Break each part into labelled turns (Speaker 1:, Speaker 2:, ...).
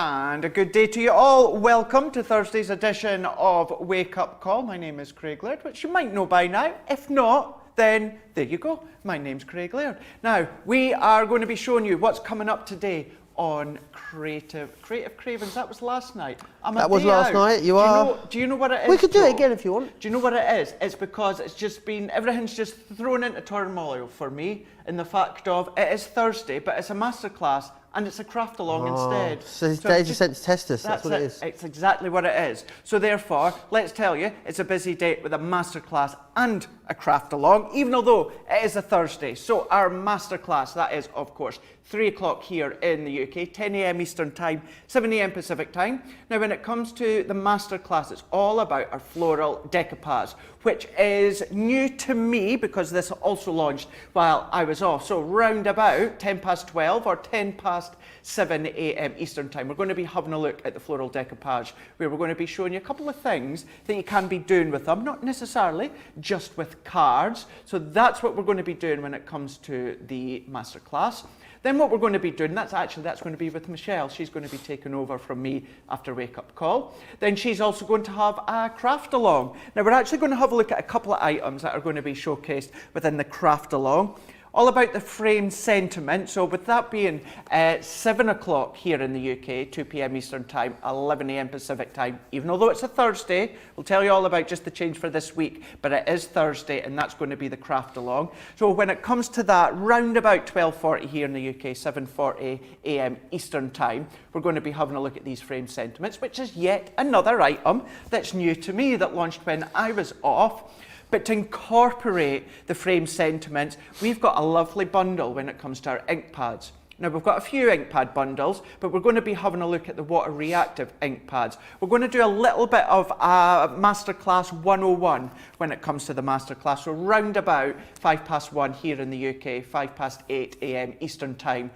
Speaker 1: And a good day to you all. Welcome to Thursday's edition of Wake Up Call. My name is Craig Laird, which you might know by now. If not, then there you go. My name's Craig Laird. Now, we are going to be showing you what's coming up today on Creative Cravens. That was last night.
Speaker 2: That was last night.
Speaker 1: Do you know what it is?
Speaker 2: We could do it again if you want.
Speaker 1: Do you know what it is? It's because it's just been, everything's just thrown into turmoil for me in the fact of it is Thursday, but it's a masterclass and it's a craft along instead.
Speaker 2: So it's days of sense testers, that's what it is.
Speaker 1: It's exactly what it is. So therefore, let's tell you, it's a busy day with a masterclass and a craft along, even although it is a Thursday. So our masterclass, that is, of course, 3 o'clock here in the UK, 10 a.m. Eastern Time, 7 a.m. Pacific Time. Now, when it comes to the masterclass, it's all about our floral decoupage, which is new to me because this also launched while I was off. So round about 10 past 12 or 10 past 7 a.m. Eastern Time, we're going to be having a look at the floral decoupage, where we're going to be showing you a couple of things that you can be doing with them, not necessarily just with cards. So that's what we're going to be doing when it comes to the masterclass. Then what we're going to be doing, that's going to be with Michelle. She's going to be taking over from me after Wake Up Call. Then she's also going to have a craft along. Now we're actually going to have a look at a couple of items that are going to be showcased within the craft along. All about the frame sentiment. So with that being 7 o'clock here in the UK, 2 p.m. Eastern Time, 11 a.m. Pacific Time, even although it's a Thursday, we'll tell you all about just the change for this week, but it is Thursday and that's going to be the craft along. So when it comes to that, round about 12:40 here in the UK, 7:40 a.m. Eastern Time, we're going to be having a look at these frame sentiments, which is yet another item that's new to me that launched when I was off. But to incorporate the frame sentiments, we've got a lovely bundle when it comes to our ink pads. Now we've got a few ink pad bundles, but we're going to be having a look at the water reactive ink pads. We're going to do a little bit of a Masterclass 101 when it comes to the Masterclass. So round about 5 past 1 here in the UK, 5 past 8 a.m. Eastern Time,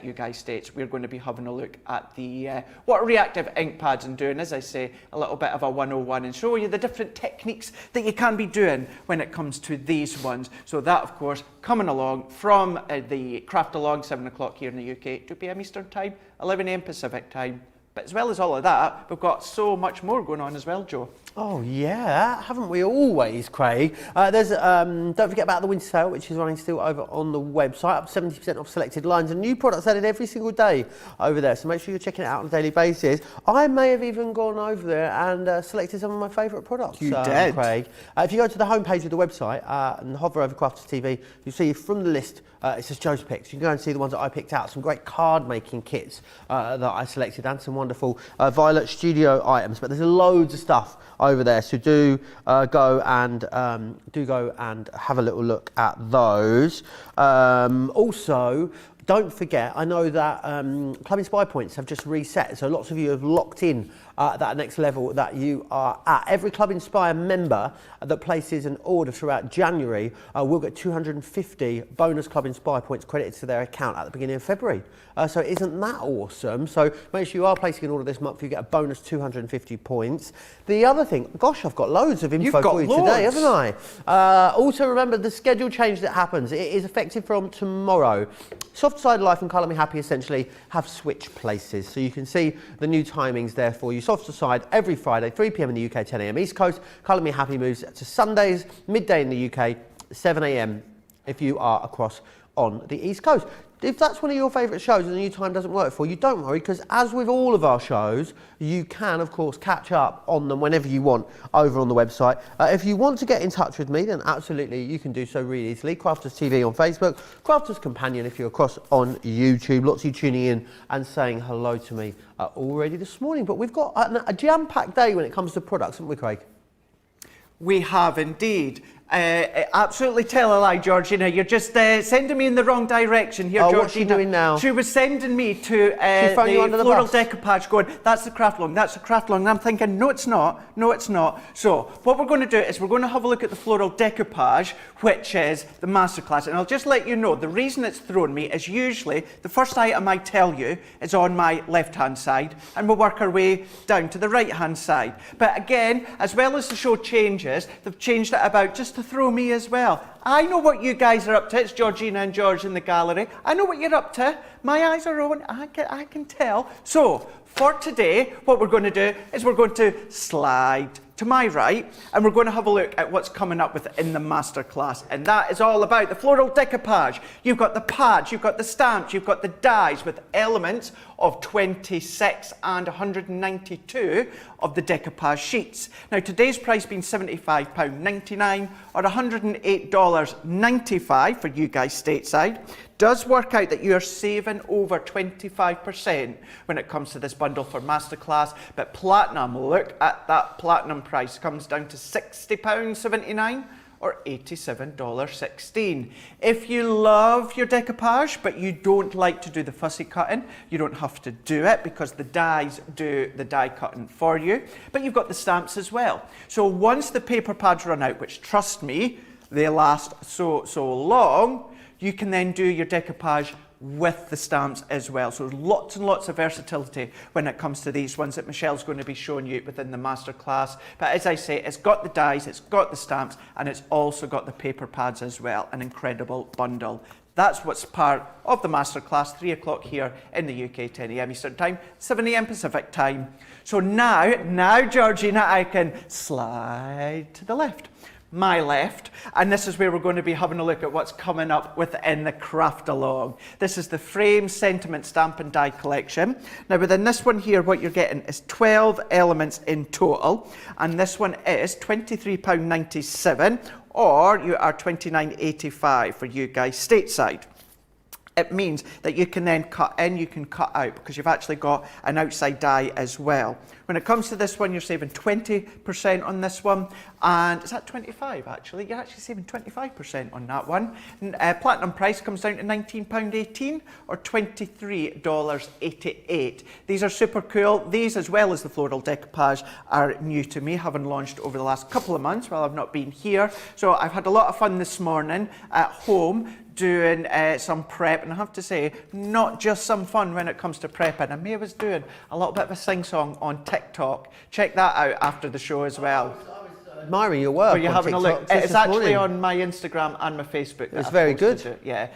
Speaker 1: you guys states, we're going to be having a look at the water reactive ink pads and doing, as I say, a little bit of a 101 and show you the different techniques that you can be doing when it comes to these ones. So that, of course, coming along from the craft along, 7 o'clock here in the UK, 2 p.m. Eastern Time, 11 a.m. Pacific Time. But as well as all of that, we've got so much more going on as well, Joe.
Speaker 2: Oh yeah, haven't we always, Craig? Don't forget about the winter sale, which is running still over on the website, up 70% off selected lines and new products added every single day over there. So make sure you're checking it out on a daily basis. I may have even gone over there and selected some of my favourite products.
Speaker 1: You did,
Speaker 2: Craig. If you go to the homepage of the website and hover over Crafters TV, you'll see from the list. It says Joe's Picks. You can go and see the ones that I picked out. Some great card making kits that I selected and some wonderful Violet Studio items. But there's loads of stuff over there, so do go and have a little look at those. Also, don't forget, I know that Club Inspire points have just reset, so lots of you have locked in that next level that you are at. Every Club Inspire member that places an order throughout January will get 250 bonus Club Inspire points credited to their account at the beginning of February. So isn't that awesome? So make sure you are placing an order this month, you get a bonus 250 points. The other thing, gosh, I've got loads of info for you today, haven't I? Also remember the schedule change that happens. It is effective from tomorrow. Soft Side Life and Colour Me Happy essentially have switched places. So you can see the new timings there for you. Soft Side every Friday, 3 p.m. in the UK, 10 a.m. East Coast. Colour Me Happy moves to Sundays, midday in the UK, 7 a.m. if you are across on the East Coast. If that's one of your favourite shows and the new time doesn't work for you, don't worry, because as with all of our shows, you can, of course, catch up on them whenever you want over on the website. If you want to get in touch with me, then absolutely you can do so really easily. Crafters TV on Facebook, Crafters Companion if you're across on YouTube. Lots of you tuning in and saying hello to me already this morning. But we've got a jam-packed day when it comes to products, haven't we, Craig?
Speaker 1: We have indeed. Absolutely tell a lie, Georgina. You're just sending me in the wrong direction here, Georgina.
Speaker 2: What's she doing now?
Speaker 1: She was sending me to the floral decoupage going, that's the craft long, that's the craft long. And I'm thinking, no, it's not. No, it's not. So what we're going to do is we're going to have a look at the floral decoupage, which is the masterclass. And I'll just let you know, the reason it's thrown me is usually the first item I tell you is on my left-hand side, and we'll work our way down to the right-hand side. But again, as well as the show changes, they've changed it about just to throw me as well. I know what you guys are up to. It's Georgina and George in the gallery. I know what you're up to. My eyes are on. I can tell. So, for today, what we're going to do is we're going to slide to my right, and we're going to have a look at what's coming up within the masterclass, and that is all about the floral decoupage. You've got the pads, you've got the stamps, you've got the dies with elements of 26 and 192 of the decoupage sheets. Now today's price being £75.99 or $108.95 for you guys stateside, does work out that you are saving over 25% when it comes to this bundle for masterclass. But platinum, look at that platinum price, comes down to £60.79 or $87.16. If you love your decoupage but you don't like to do the fussy cutting, you don't have to do it because the dies do the die cutting for you. But you've got the stamps as well. So once the paper pads run out, which trust me, they last so long, you can then do your decoupage with the stamps as well. So lots and lots of versatility when it comes to these ones that Michelle's going to be showing you within the masterclass. But as I say, it's got the dies, it's got the stamps, and it's also got the paper pads as well. An incredible bundle. That's what's part of the masterclass, 3 o'clock here in the UK, 10 a.m. Eastern Time, 7 a.m. Pacific Time. So now, Georgina, I can slide to the left. My left, and this is where we're going to be having a look at what's coming up within the craft along. This is the Frame Sentiment Stamp and Die collection. Now within this one here, what you're getting is 12 elements in total, and this one is £23.97 or you are £29.85 for you guys stateside. It means that you can then cut in, you can cut out, because you've actually got an outside die as well. When it comes to this one, you're saving 20% on this one, and is that 25 actually? You're actually saving 25% on that one. Platinum price comes down to £19.18 or $23.88. These are super cool. These, as well as the floral decoupage, are new to me, having launched over the last couple of months while I've not been here. So I've had a lot of fun this morning at home doing some prep, and I have to say, not just some fun when it comes to prepping. I was doing a little bit of a sing-song on TikTok. Check that out after the show as well.
Speaker 2: Admiring your work.
Speaker 1: Are you having
Speaker 2: TikTok
Speaker 1: a look? It's actually on my Instagram and my Facebook.
Speaker 2: It's very good.
Speaker 1: Yeah,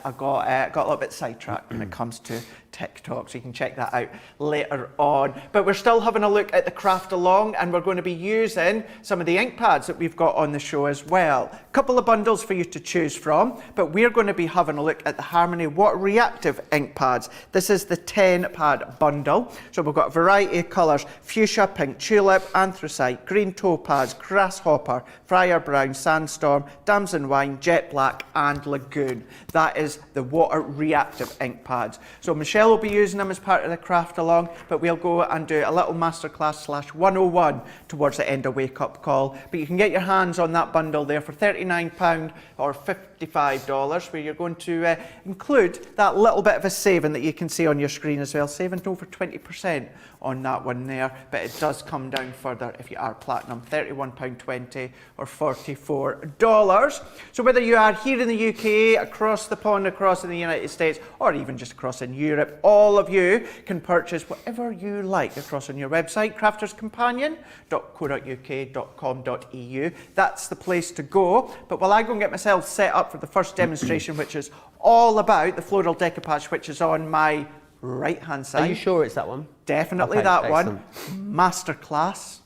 Speaker 1: I got a little bit sidetracked when it comes to TikTok, so you can check that out later on. But we're still having a look at the craft along, and we're going to be using some of the ink pads that we've got on the show as well. A couple of bundles for you to choose from, but we're going to be having a look at the Harmony Water Reactive ink pads. This is the 10 pad bundle. So we've got a variety of colours: fuchsia, pink tulip, anthracite, green topaz, grasshopper, friar brown, sandstorm, damson wine, jet black and lagoon. That is the Water Reactive ink pads. So Michelle will be using them as part of the craft along, but we'll go and do a little masterclass /101 towards the end of Wake Up Call. But you can get your hands on that bundle there for £39 or $55, where you're going to include that little bit of a saving that you can see on your screen as well, saving over 20% on that one there. But it does come down further if you are platinum, £31.20 or $44. So whether you are here in the UK, across the pond, across in the United States, or even just across in Europe, all of you can purchase whatever you like across on your website, crafterscompanion.co.uk.com.eu. That's the place to go. But while I go and get myself set up for the first demonstration, which is all about the floral decoupage, which is on my right hand side.
Speaker 2: Are you sure it's that one?
Speaker 1: Definitely
Speaker 2: okay,
Speaker 1: that
Speaker 2: excellent.
Speaker 1: one. Masterclass,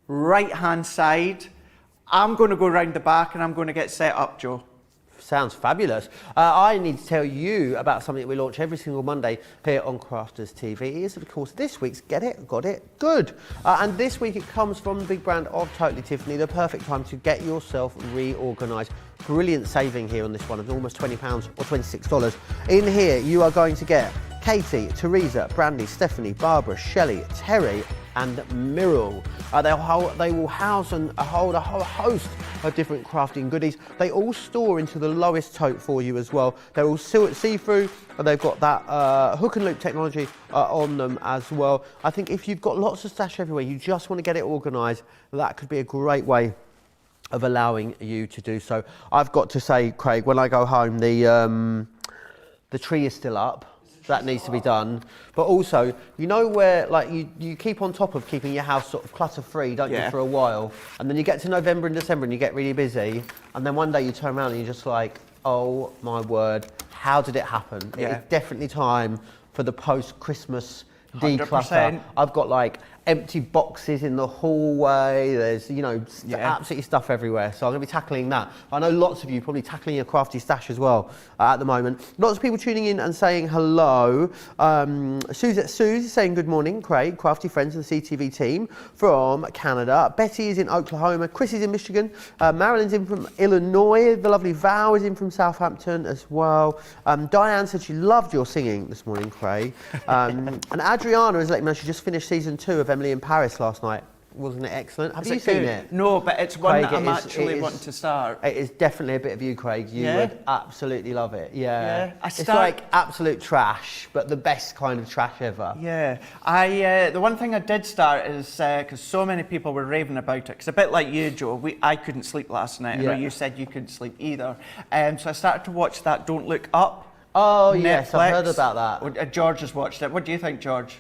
Speaker 1: right hand side. I'm going to go round the back and I'm going to get set up, Joe.
Speaker 2: Sounds fabulous. I need to tell you about something that we launch every single Monday here on Crafters TV. It is, of course, this week's Get It, Got It, Good. And this week it comes from the big brand of Totally Tiffany, the perfect time to get yourself reorganised. Brilliant saving here on this one of almost £20 or $26. In here you are going to get Katie, Teresa, Brandy, Stephanie, Barbara, Shelley, Terry and Miriam. They will house and hold a whole host of different crafting goodies. They all store into the lowest tote for you as well. They're all see-through, and they've got that hook and loop technology on them as well. I think if you've got lots of stash everywhere, you just want to get it organised, that could be a great way of allowing you to do so. I've got to say, Craig, when I go home, the tree is still up. that needs to be done. But also, you know where like you keep on top of keeping your house sort of clutter-free, don't you, for a while? And then you get to November and December and you get really busy. And then one day you turn around and you're just like, oh my word, how did it happen?
Speaker 1: Yeah.
Speaker 2: It's definitely time for the post-Christmas declutter.
Speaker 1: 100%.
Speaker 2: I've got like empty boxes in the hallway. There's, you know, absolutely stuff everywhere. So I'm going to be tackling that. I know lots of you probably tackling your crafty stash as well at the moment. Lots of people tuning in and saying hello. Suze is saying good morning, Craig, crafty friends of the CTV team from Canada. Betty is in Oklahoma. Chris is in Michigan. Marilyn's in from Illinois. The lovely Val is in from Southampton as well. Diane said she loved your singing this morning, Craig. And Adriana is letting me know she just finished season 2 of Emily in Paris last night. Wasn't it excellent? Have you seen it?
Speaker 1: No, but it's one
Speaker 2: Craig,
Speaker 1: that I'm actually wanting to start.
Speaker 2: It is definitely a bit of you, Craig. You would absolutely love it. Yeah. It's
Speaker 1: like
Speaker 2: like absolute trash, but the best kind of trash ever.
Speaker 1: Yeah. The one thing I did start is, because so many people were raving about it, because a bit like you, Joe, I couldn't sleep last night. I know you said you couldn't sleep either. So I started to watch that Don't Look Up.
Speaker 2: Oh,
Speaker 1: Netflix.
Speaker 2: Yes, I've heard about that.
Speaker 1: George has watched it. What do you think, George?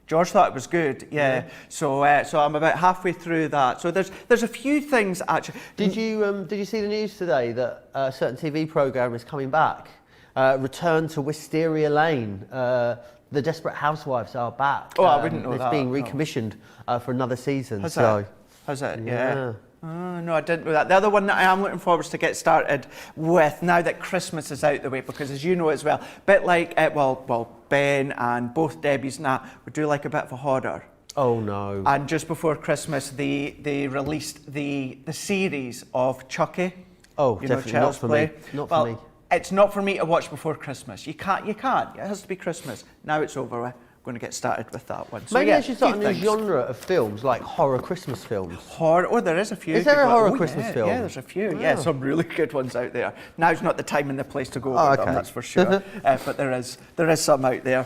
Speaker 1: George thought it was good, So I'm about halfway through that. So there's a few things actually.
Speaker 2: Did you see the news today that a certain TV programme is coming back? Return to Wisteria Lane. The Desperate Housewives are back.
Speaker 1: Oh, I wouldn't know that.
Speaker 2: It's being recommissioned for another season.
Speaker 1: Has it? Yeah. Oh, no, I didn't know that. The other one that I am looking forward to get started with now that Christmas is out the way, because as you know as well, a bit like, Ben and both Debbie's and that would do like a bit of a horror.
Speaker 2: Oh no.
Speaker 1: And just before Christmas, they released the series of Chucky.
Speaker 2: Oh, definitely not for me. Not for me.
Speaker 1: It's not for me to watch before Christmas. You can't. It has to be Christmas. Now it's over with. Going to get started with that one. So
Speaker 2: maybe they should start a new genre of films, like horror Christmas films.
Speaker 1: Horror? Oh, there is a few.
Speaker 2: Is there a horror Christmas film?
Speaker 1: Yeah, there's a few. Yeah, some really good ones out there. Now's not the time and the place to go over them, that's for sure. But there is some out there.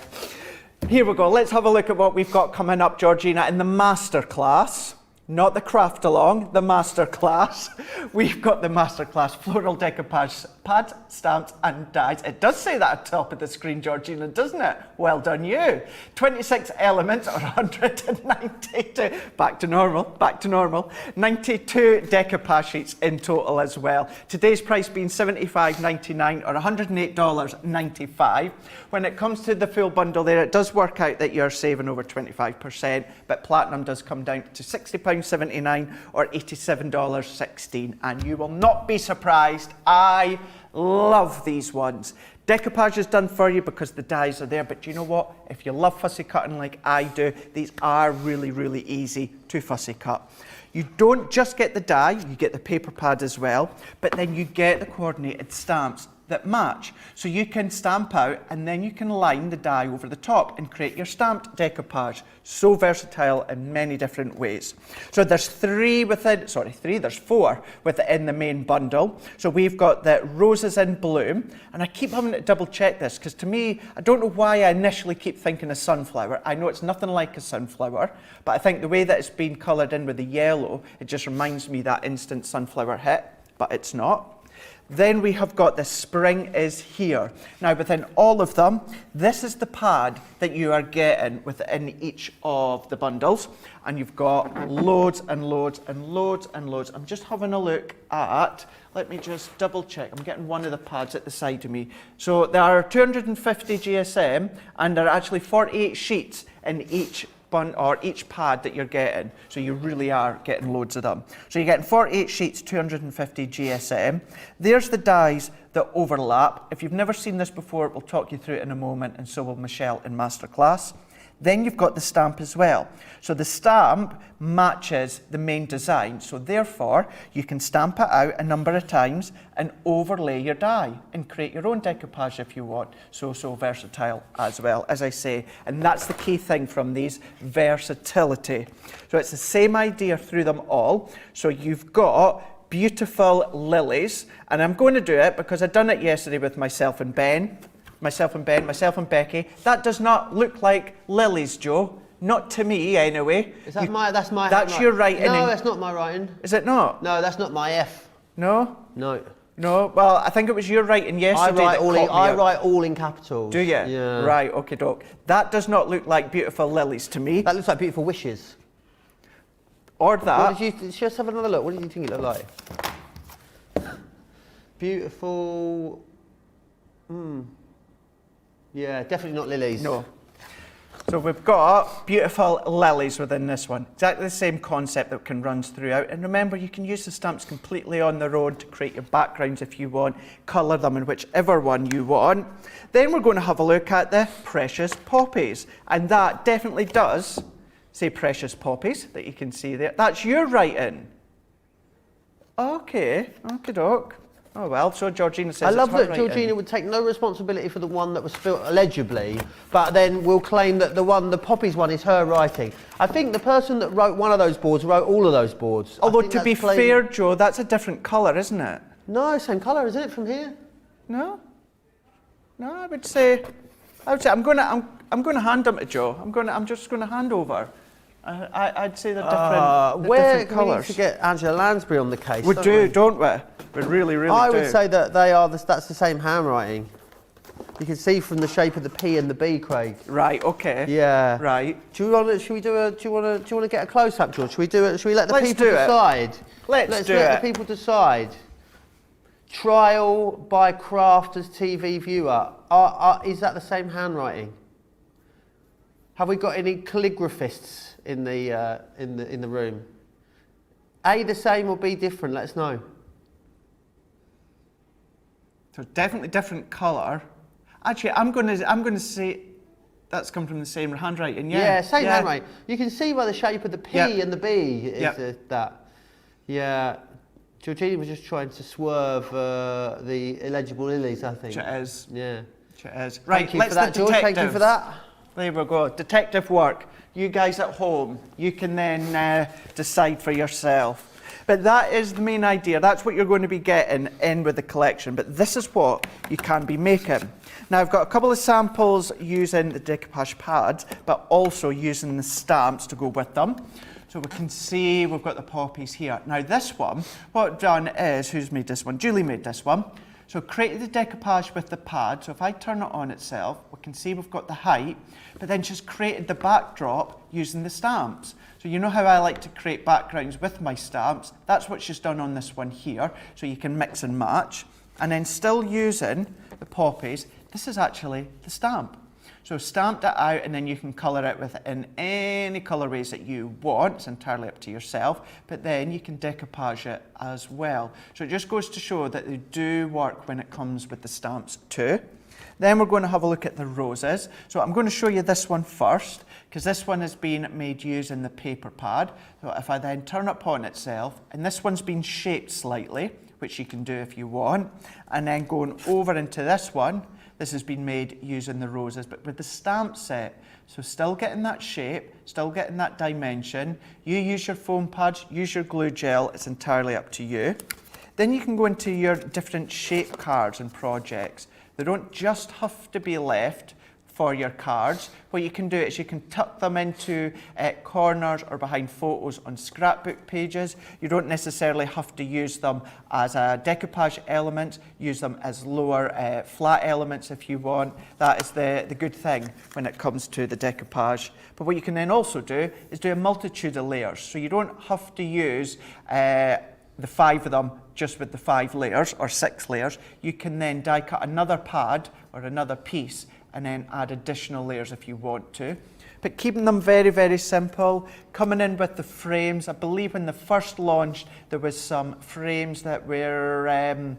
Speaker 1: Here we go. Let's have a look at what we've got coming up, Georgina, in the masterclass. Not the craft along, the masterclass. We've got the masterclass floral decoupage pads, stamps and dies. It does say that at the top of the screen, Georgina, doesn't it? Well done you. 26 elements or 192. Back to normal. 92 decoupage sheets in total as well. Today's price being $75.99 or $108.95. When it comes to the full bundle there, it does work out that you're saving over 25%, but platinum does come down to £60.79 or $87.16, and you will not be surprised. I love these ones. Decoupage is done for you because the dies are there, but you know what? If you love fussy cutting like I do, these are really, really easy to fussy cut. You don't just get the die, you get the paper pad as well, but then you get the coordinated stamps that match. So you can stamp out and then you can line the die over the top and create your stamped decoupage. So versatile in many different ways. So there's four within the main bundle. So we've got the Roses in Bloom, and I keep having to double check this because to me, I don't know why I initially keep thinking of sunflower. I know it's nothing like a sunflower, but I think the way that it's been coloured in with the yellow, it just reminds me that instant sunflower hit, but it's not. Then we have got the Spring is Here. Now within all of them, this is the pad that you are getting within each of the bundles. And you've got loads and loads and loads and loads. I'm just having a look at, let me just double check. I'm getting one of the pads at the side of me. So there are 250 GSM and there are actually 48 sheets in each pad that you're getting. So you really are getting loads of them. So you're getting 48 sheets, 250 GSM. There's the dies that overlap. If you've never seen this before, we'll talk you through it in a moment, and so will Michelle in Masterclass. Then you've got the stamp as well. So the stamp matches the main design. So therefore, you can stamp it out a number of times and overlay your die and create your own decoupage if you want. So versatile as well, as I say. And that's the key thing from these, versatility. So it's the same idea through them all. So you've got beautiful lilies, and I'm going to do it because I've done it yesterday with myself and Becky. That does not look like lilies, Joe. Not to me, anyway.
Speaker 2: Is that that's my
Speaker 1: That's your writing.
Speaker 2: No, that's not my writing.
Speaker 1: Is it not?
Speaker 2: No, that's not my F.
Speaker 1: No?
Speaker 2: No.
Speaker 1: No, well, I think it was your writing yesterday
Speaker 2: I
Speaker 1: that
Speaker 2: write all in capitals.
Speaker 1: Do you?
Speaker 2: Yeah.
Speaker 1: Right, okay, doke. That does not look like beautiful lilies to me.
Speaker 2: That looks like beautiful wishes.
Speaker 1: Or that.
Speaker 2: What did you just have another look? What did you think it looked like? Beautiful. Yeah, definitely not lilies.
Speaker 1: No. So we've got beautiful lilies within this one. Exactly the same concept that can run throughout. And remember, you can use the stamps completely on their own to create your backgrounds if you want. Colour them in whichever one you want. Then we're going to have a look at the precious poppies. And that definitely does say precious poppies that you can see there. That's your writing. Okay, okie doke. Oh well, so Georgina says
Speaker 2: I love
Speaker 1: it's her
Speaker 2: that
Speaker 1: writing.
Speaker 2: Georgina would take no responsibility for the one that was spelt illegibly, but then will claim that the poppies one is her writing. I think the person that wrote one of those boards wrote all of those boards.
Speaker 1: Although to be fair, Joe, that's a different colour, isn't it?
Speaker 2: No, same colour, isn't it, from here?
Speaker 1: No. No, I would say I'm gonna hand them to Joe. I'm just gonna hand over. I'd say they're different.
Speaker 2: Where
Speaker 1: different
Speaker 2: we need
Speaker 1: colours.
Speaker 2: to get Angela Lansbury on the case.
Speaker 1: We do, don't we? We really, really
Speaker 2: I
Speaker 1: do.
Speaker 2: would say that that's the same handwriting. You can see from the shape of the P and the B, Craig.
Speaker 1: Right. Okay.
Speaker 2: Yeah.
Speaker 1: Right.
Speaker 2: Do you want to get a close up, George? Should we do it? Should we let the
Speaker 1: Let's
Speaker 2: people
Speaker 1: do it.
Speaker 2: decide?
Speaker 1: Let's
Speaker 2: let
Speaker 1: do
Speaker 2: the
Speaker 1: it.
Speaker 2: people decide. Trial by Crafters TV viewer. Is that the same handwriting? Have we got any calligraphists in the room? A the same or B different? Let us know.
Speaker 1: So definitely different colour. Actually, I'm gonna say that's come from the same handwriting. Yeah.
Speaker 2: Yeah, same handwriting. You can see by the shape of the P and the B is that. Yeah. Georgina was just trying to swerve the illegible lilies, I think.
Speaker 1: It is.
Speaker 2: Yeah.
Speaker 1: It is. Right.
Speaker 2: Thank you
Speaker 1: Let's
Speaker 2: for that,
Speaker 1: the
Speaker 2: George.
Speaker 1: detectives.
Speaker 2: Thank you for that.
Speaker 1: There we go. Detective work. You guys at home, you can then decide for yourself. But that is the main idea. That's what you're going to be getting in with the collection. But this is what you can be making. Now, I've got a couple of samples using the decoupage pads, but also using the stamps to go with them. So we can see we've got the poppies here. Now, this one, what I've done is, who's made this one? Julie made this one. So created the decoupage with the pad. So if I turn it on itself, we can see we've got the height, but then she's created the backdrop using the stamps. So you know how I like to create backgrounds with my stamps? That's what she's done on this one here. So you can mix and match. And then still using the poppies, this is actually the stamp. So stamped it out, and then you can colour it within any colourways that you want. It's entirely up to yourself. But then you can decoupage it as well. So it just goes to show that they do work when it comes with the stamps too. Then we're going to have a look at the roses. So I'm going to show you this one first, because this one has been made using the paper pad. So if I then turn it upon itself, and this one's been shaped slightly, which you can do if you want, and then going over into this one, this has been made using the roses, but with the stamp set. So still getting that shape, still getting that dimension. You use your foam pads, use your glue gel, it's entirely up to you. Then you can go into your different shape cards and projects. They don't just have to be left for your cards. What you can do is you can tuck them into corners or behind photos on scrapbook pages. You don't necessarily have to use them as a decoupage element. Use them as lower flat elements if you want. That is the good thing when it comes to the decoupage. But what you can then also do is do a multitude of layers. So you don't have to use the 5 of them just with the 5 layers or 6 layers. You can then die cut another pad or another piece and then add additional layers if you want to. But keeping them very, very simple. Coming in with the frames. I believe when they first launched, there was some frames that were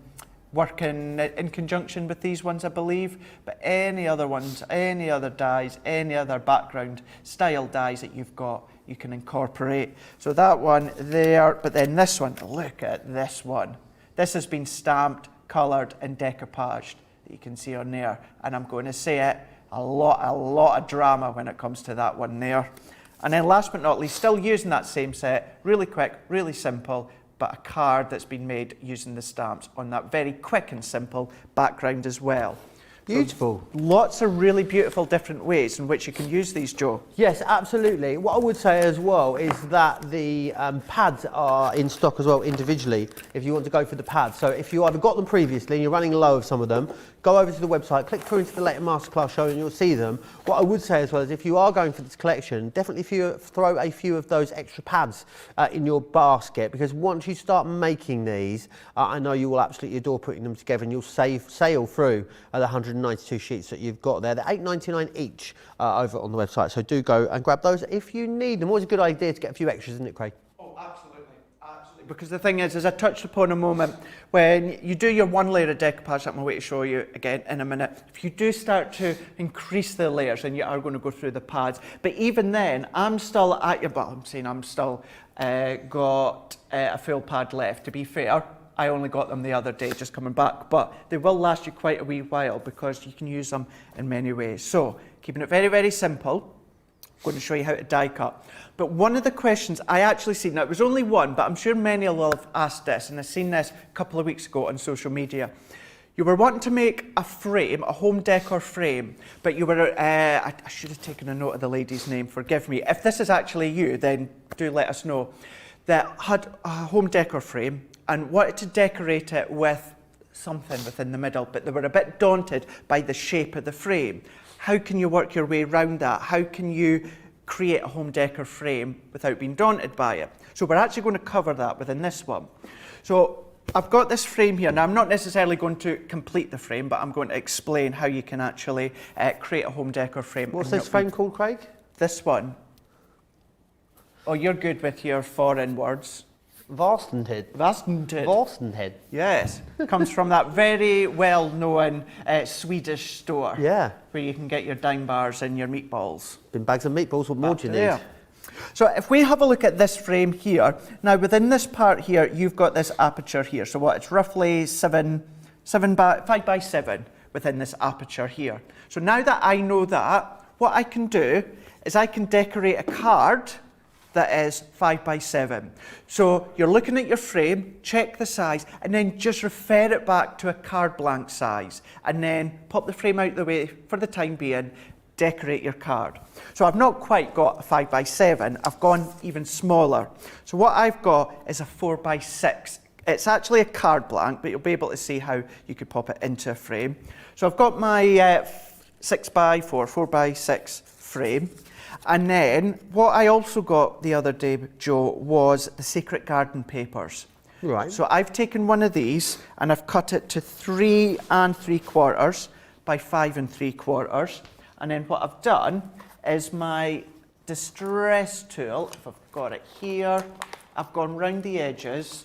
Speaker 1: working in conjunction with these ones, I believe. But any other ones, any other dies, any other background style dies that you've got, you can incorporate. So that one there, but then this one, look at this one. This has been stamped, coloured and decoupaged. You can see on there, and I'm going to say it, a lot of drama when it comes to that one there. And then last but not least, still using that same set, really quick, really simple, but a card that's been made using the stamps on that very quick and simple background as well.
Speaker 2: Beautiful.
Speaker 1: Lots of really beautiful different ways in which you can use these, Joe.
Speaker 2: Yes, absolutely. What I would say as well is that the pads are in stock as well individually if you want to go for the pads. So if you either got them previously and you're running low of some of them, go over to the website, click through into the later masterclass show and you'll see them. What I would say as well is if you are going for this collection, definitely throw a few of those extra pads in your basket, because once you start making these, I know you will absolutely adore putting them together and you'll sail through the 192 sheets that you've got there. They're $8.99 each over on the website, so do go and grab those if you need them. Always a good idea to get a few extras, isn't it, Craig?
Speaker 1: Oh, absolutely. Absolutely. Because the thing is, as I touched upon a moment, when you do your one layer of decoupage, I'm going to show you again in a minute, if you do start to increase the layers, then you are going to go through the pads. But even then, I'm still at your, well, I'm saying I'm still got a full pad left. To be fair, I only got them the other day, just coming back, but they will last you quite a wee while because you can use them in many ways. So, keeping it very, very simple, I'm going to show you how to die cut. But one of the questions I actually seen, now it was only one, but I'm sure many will have asked this, and I've seen this a couple of weeks ago on social media. You were wanting to make a frame, a home decor frame, but you were, I should have taken a note of the lady's name, forgive me. If this is actually you, then do let us know. That had a home decor frame and wanted to decorate it with something within the middle, but they were a bit daunted by the shape of the frame. How can you work your way around that? How can you create a home decor frame without being daunted by it? So we're actually going to cover that within this one. So I've got this frame here. Now I'm not necessarily going to complete the frame, but I'm going to explain how you can actually create a home decor frame.
Speaker 2: What's this frame called, Craig?
Speaker 1: This one. Oh, you're good with your foreign words.
Speaker 2: Vastenhead.
Speaker 1: Vastenhead.
Speaker 2: Vastenhead.
Speaker 1: Yes, comes from that very well-known Swedish store.
Speaker 2: Yeah.
Speaker 1: Where you can get your dime bars and your meatballs.
Speaker 2: Bin bags of meatballs, what more do you need?
Speaker 1: So if we have a look at this frame here, now within this part here, you've got this aperture here. So what, it's roughly 5 by 7 within this aperture here. So now that I know that, what I can do is I can decorate a card that is 5 by 7. So you're looking at your frame, check the size, and then just refer it back to a card blank size, and then pop the frame out of the way for the time being, decorate your card. So I've not quite got a 5 by 7, I've gone even smaller. So what I've got is a 4 by 6. It's actually a card blank, but you'll be able to see how you could pop it into a frame. So I've got my 6 by 4, 4 by 6 frame. And then what I also got the other day, Joe, was the Secret Garden papers.
Speaker 2: Right.
Speaker 1: So I've taken one of these and I've cut it to 3 3/4 by 5 3/4. And then what I've done is my distress tool, if I've got it here, I've gone round the edges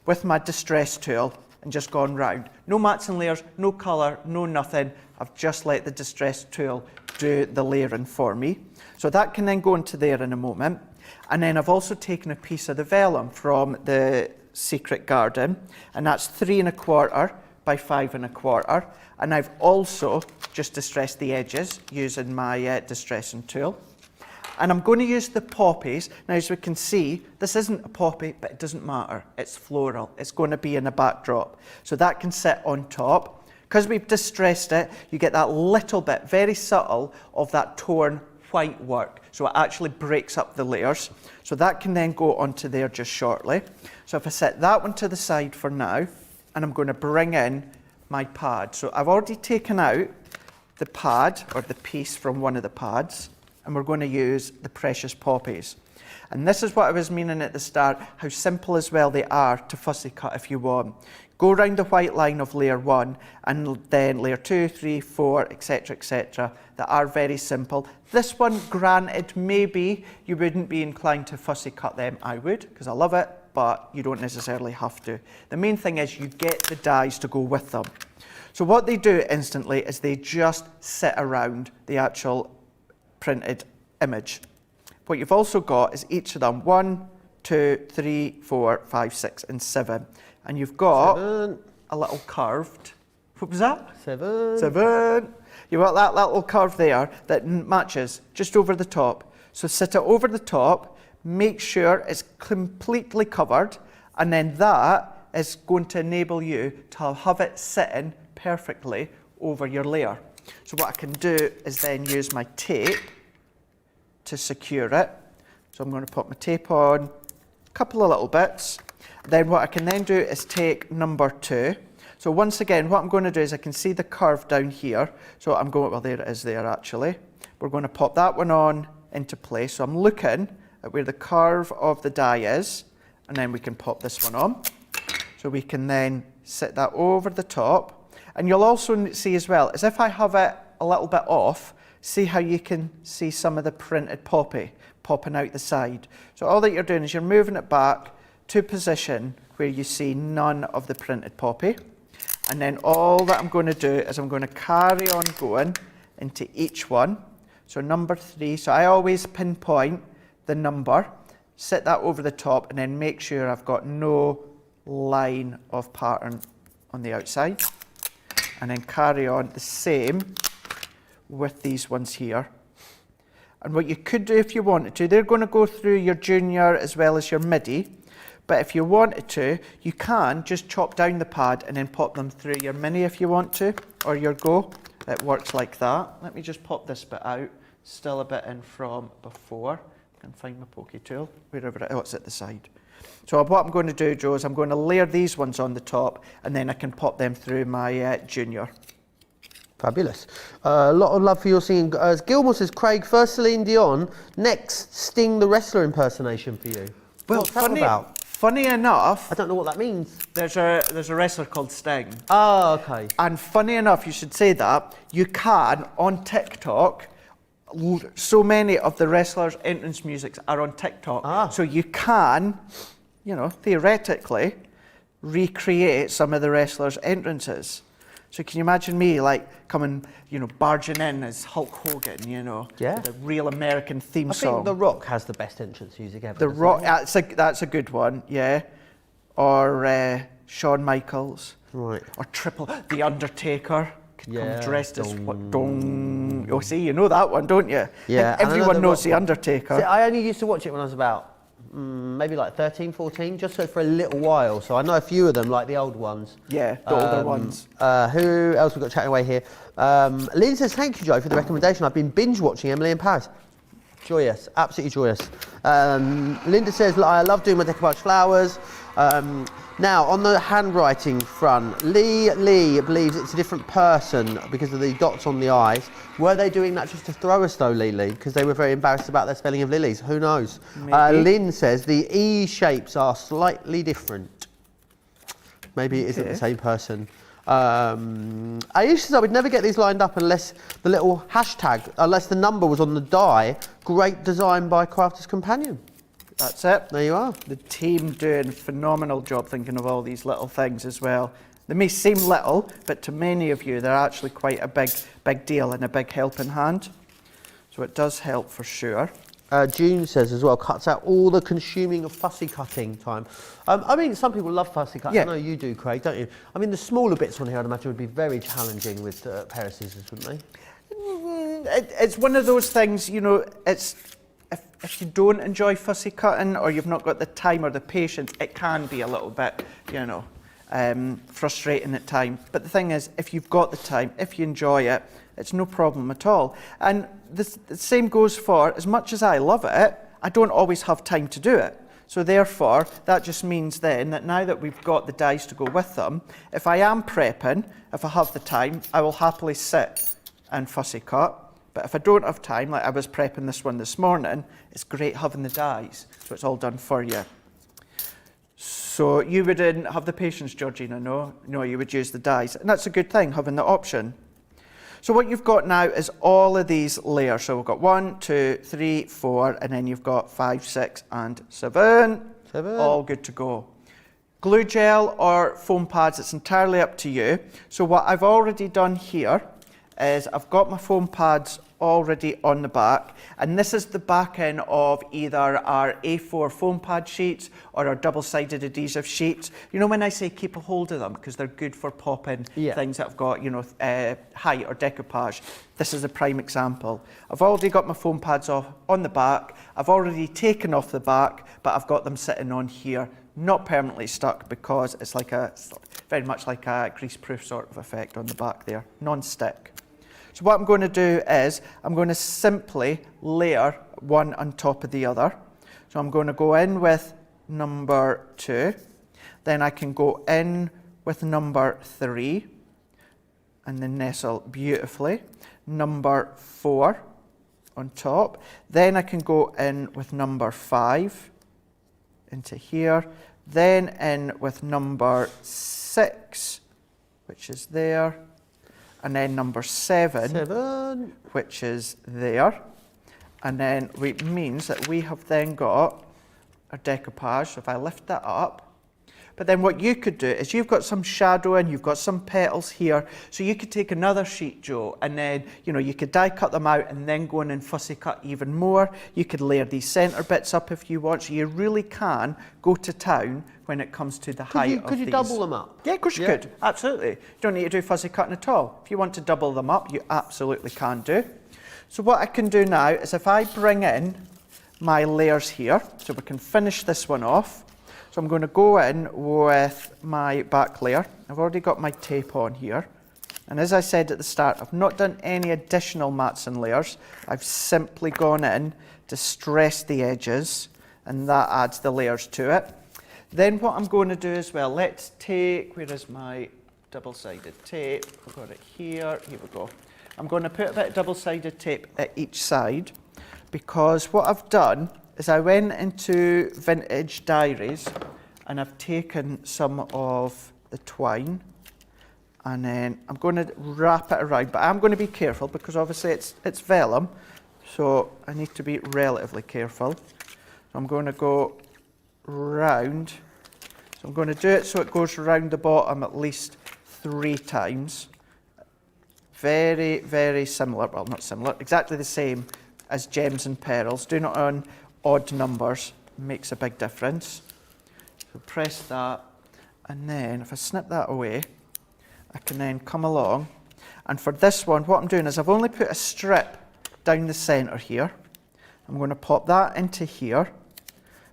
Speaker 1: with my distress tool and just gone round. No mats and layers, no colour, no nothing. I've just let the distress tool do the layering for me. So that can then go into there in a moment. And then I've also taken a piece of the vellum from the Secret Garden, and that's 3 1/4 by 5 1/4. And I've also just distressed the edges using my distressing tool. And I'm going to use the poppies. Now, as we can see, this isn't a poppy, but it doesn't matter. It's floral. It's going to be in the backdrop. So that can sit on top. Because we've distressed it, you get that little bit, very subtle, of that torn white work. So it actually breaks up the layers. So that can then go onto there just shortly. So if I set that one to the side for now, and I'm going to bring in my pad. So I've already taken out the pad, or the piece from one of the pads, and we're going to use the precious poppies. And this is what I was meaning at the start, how simple as well they are to fussy cut if you want. Go around the white line of layer 1 and then layer 2, 3, 4, etc. that are very simple. This one, granted, maybe you wouldn't be inclined to fussy cut them. I would, because I love it, but you don't necessarily have to. The main thing is you get the dies to go with them. So what they do instantly is they just sit around the actual printed image. What you've also got is each of them 1, 2, 3, 4, 5, 6, and 7. And you've got
Speaker 2: 7.
Speaker 1: A little curved. What was that?
Speaker 2: 7.
Speaker 1: 7. You've got that little curve there that matches just over the top. So sit it over the top, make sure it's completely covered, and then that is going to enable you to have it sitting perfectly over your layer. So what I can do is then use my tape to secure it. So I'm going to put my tape on, a couple of little bits. Then what I can then do is take number 2. So once again, what I'm going to do is I can see the curve down here. So I'm going, well, there it is there actually. We're going to pop that one on into place. So I'm looking at where the curve of the die is, and then we can pop this one on. So we can then sit that over the top. And you'll also see as well, as if I have it a little bit off, see how you can see some of the printed poppy popping out the side. So all that you're doing is you're moving it back to a position where you see none of the printed poppy. And then all that I'm going to do is I'm going to carry on going into each one. So number 3, so I always pinpoint the number, sit that over the top, and then make sure I've got no line of pattern on the outside. And then carry on the same with these ones here. And what you could do if you wanted to, they're going to go through your junior as well as your midi, but if you wanted to, you can just chop down the pad and then pop them through your mini if you want to, or your go. It works like that. Let me just pop this bit out, still a bit in from before. I can find my pokey tool, wherever it's at the side. So what I'm going to do, Joe, is I'm going to layer these ones on the top, and then I can pop them through my junior.
Speaker 2: Fabulous. A lot of love for your singing. As Gilmore says, Craig, first Celine Dion, next Sting the wrestler impersonation for you.
Speaker 1: Well,
Speaker 2: what's that about?
Speaker 1: Funny enough,
Speaker 2: I don't know what that means.
Speaker 1: there's a wrestler called Sting.
Speaker 2: Oh, okay.
Speaker 1: And funny enough, you should say that, you can, on TikTok, so many of the wrestlers' entrance musics are on TikTok. So you can, you know, theoretically, recreate some of the wrestlers' entrances. So can you imagine me like coming, you know, barging in as Hulk Hogan, you know, with a real American theme song.
Speaker 2: I think The Rock has the best entrance music ever.
Speaker 1: The Rock, that's a good one, yeah. Or Shawn Michaels.
Speaker 2: Right.
Speaker 1: Or The Undertaker. Could come dressed as what? Dong. Oh, see, you know that one, don't you?
Speaker 2: Yeah.
Speaker 1: Everyone knows The Undertaker.
Speaker 2: See, I only used to watch it when I was about maybe like 13, 14, just for a little while. So I know a few of them, like the old ones.
Speaker 1: Yeah, the older ones.
Speaker 2: Who else we've got chatting away here? Lynn says, thank you, Joe, for the recommendation. I've been binge watching Emily in Paris. Joyous, absolutely joyous. Linda says, I love doing my decoupage flowers. Now, on the handwriting front, Lee believes it's a different person because of the dots on the eyes. Were they doing that just to throw us though, Lee? Because they were very embarrassed about their spelling of lilies. Who knows? Lynn says the E shapes are slightly different. Maybe it isn't the same person. I used to say I would never get these lined up unless the little hashtag, unless the number was on the die. Great design by Crafter's Companion.
Speaker 1: That's it.
Speaker 2: There you are.
Speaker 1: The team doing a phenomenal job thinking of all these little things as well. They may seem little, but to many of you, they're actually quite a big deal and a big helping hand. So it does help for sure.
Speaker 2: June says as well, cuts out all the consuming of fussy cutting time. I mean, some people love fussy cutting.
Speaker 1: Yeah.
Speaker 2: I know you do, Craig, don't you? I mean, the smaller bits on here, I'd imagine, would be very challenging with a pair of scissors, wouldn't they?
Speaker 1: It's one of those things, you know, it's if you don't enjoy fussy cutting or you've not got the time or the patience, it can be a little bit, you know, frustrating at times. But the thing is, if you've got the time, if you enjoy it, it's no problem at all. And the same goes for, as much as I love it, I don't always have time to do it. So therefore, that just means then that now that we've got the dies to go with them, if I am prepping, if I have the time, I will happily sit and fussy cut. But if I don't have time, like I was prepping this one this morning, it's great having the dies, so it's all done for you. So you wouldn't have the patience, Georgina, no? No, you would use the dies. And that's a good thing, having the option. So what you've got now is all of these layers. So we've got 1, 2, 3, 4, and then you've got 5, 6, and 7. All good to go. Glue gel or foam pads, it's entirely up to you. So what I've already done here is I've got my foam pads already on the back, and this is the back end of either our A4 foam pad sheets or our double-sided adhesive sheets. You know when I say keep a hold of them because they're good for popping things that have got, you know, height or decoupage. This is a prime example. I've already got my foam pads off on the back. I've already taken off the back, but I've got them sitting on here, not permanently stuck because it's like very much like a grease-proof sort of effect on the back there, non-stick. So what I'm going to do is I'm going to simply layer one on top of the other. So I'm going to go in with number 2, then I can go in with number 3 and then nestle beautifully. Number 4 on top, then I can go in with number 5 into here, then in with number 6, which is there, and then number 7, which is there. And then it means that we have then got our decoupage. So if I lift that up, but then what you could do is you've got some shadow and you've got some petals here. So you could take another sheet, Joe, and then, you know, you could die cut them out and then go in and fussy cut even more. You could layer these center bits up if you want. So you really can go to town when it comes to the height of these.
Speaker 2: Could you double them up?
Speaker 1: Yeah, of course you could. Absolutely. You don't need to do fuzzy cutting at all. If you want to double them up, you absolutely can do. So what I can do now is if I bring in my layers here, so we can finish this one off. So I'm going to go in with my back layer. I've already got my tape on here. And as I said at the start, I've not done any additional mats and layers. I've simply gone in to stress the edges, and that adds the layers to it. Then what I'm going to do as well, let's take, where is my double-sided tape? I've got it here, here we go. I'm going to put a bit of double-sided tape at each side, because what I've done is I went into vintage diaries and I've taken some of the twine and then I'm going to wrap it around, but I'm going to be careful because obviously it's vellum, so I need to be relatively careful. So I'm going to go round, so I'm going to do it so it goes around the bottom at least 3 times. Very, very similar, well not similar, exactly the same as gems and pearls. Doing it on odd numbers makes a big difference. So press that, and then if I snip that away, I can then come along, and for this one, what I'm doing is I've only put a strip down the centre here. I'm going to pop that into here,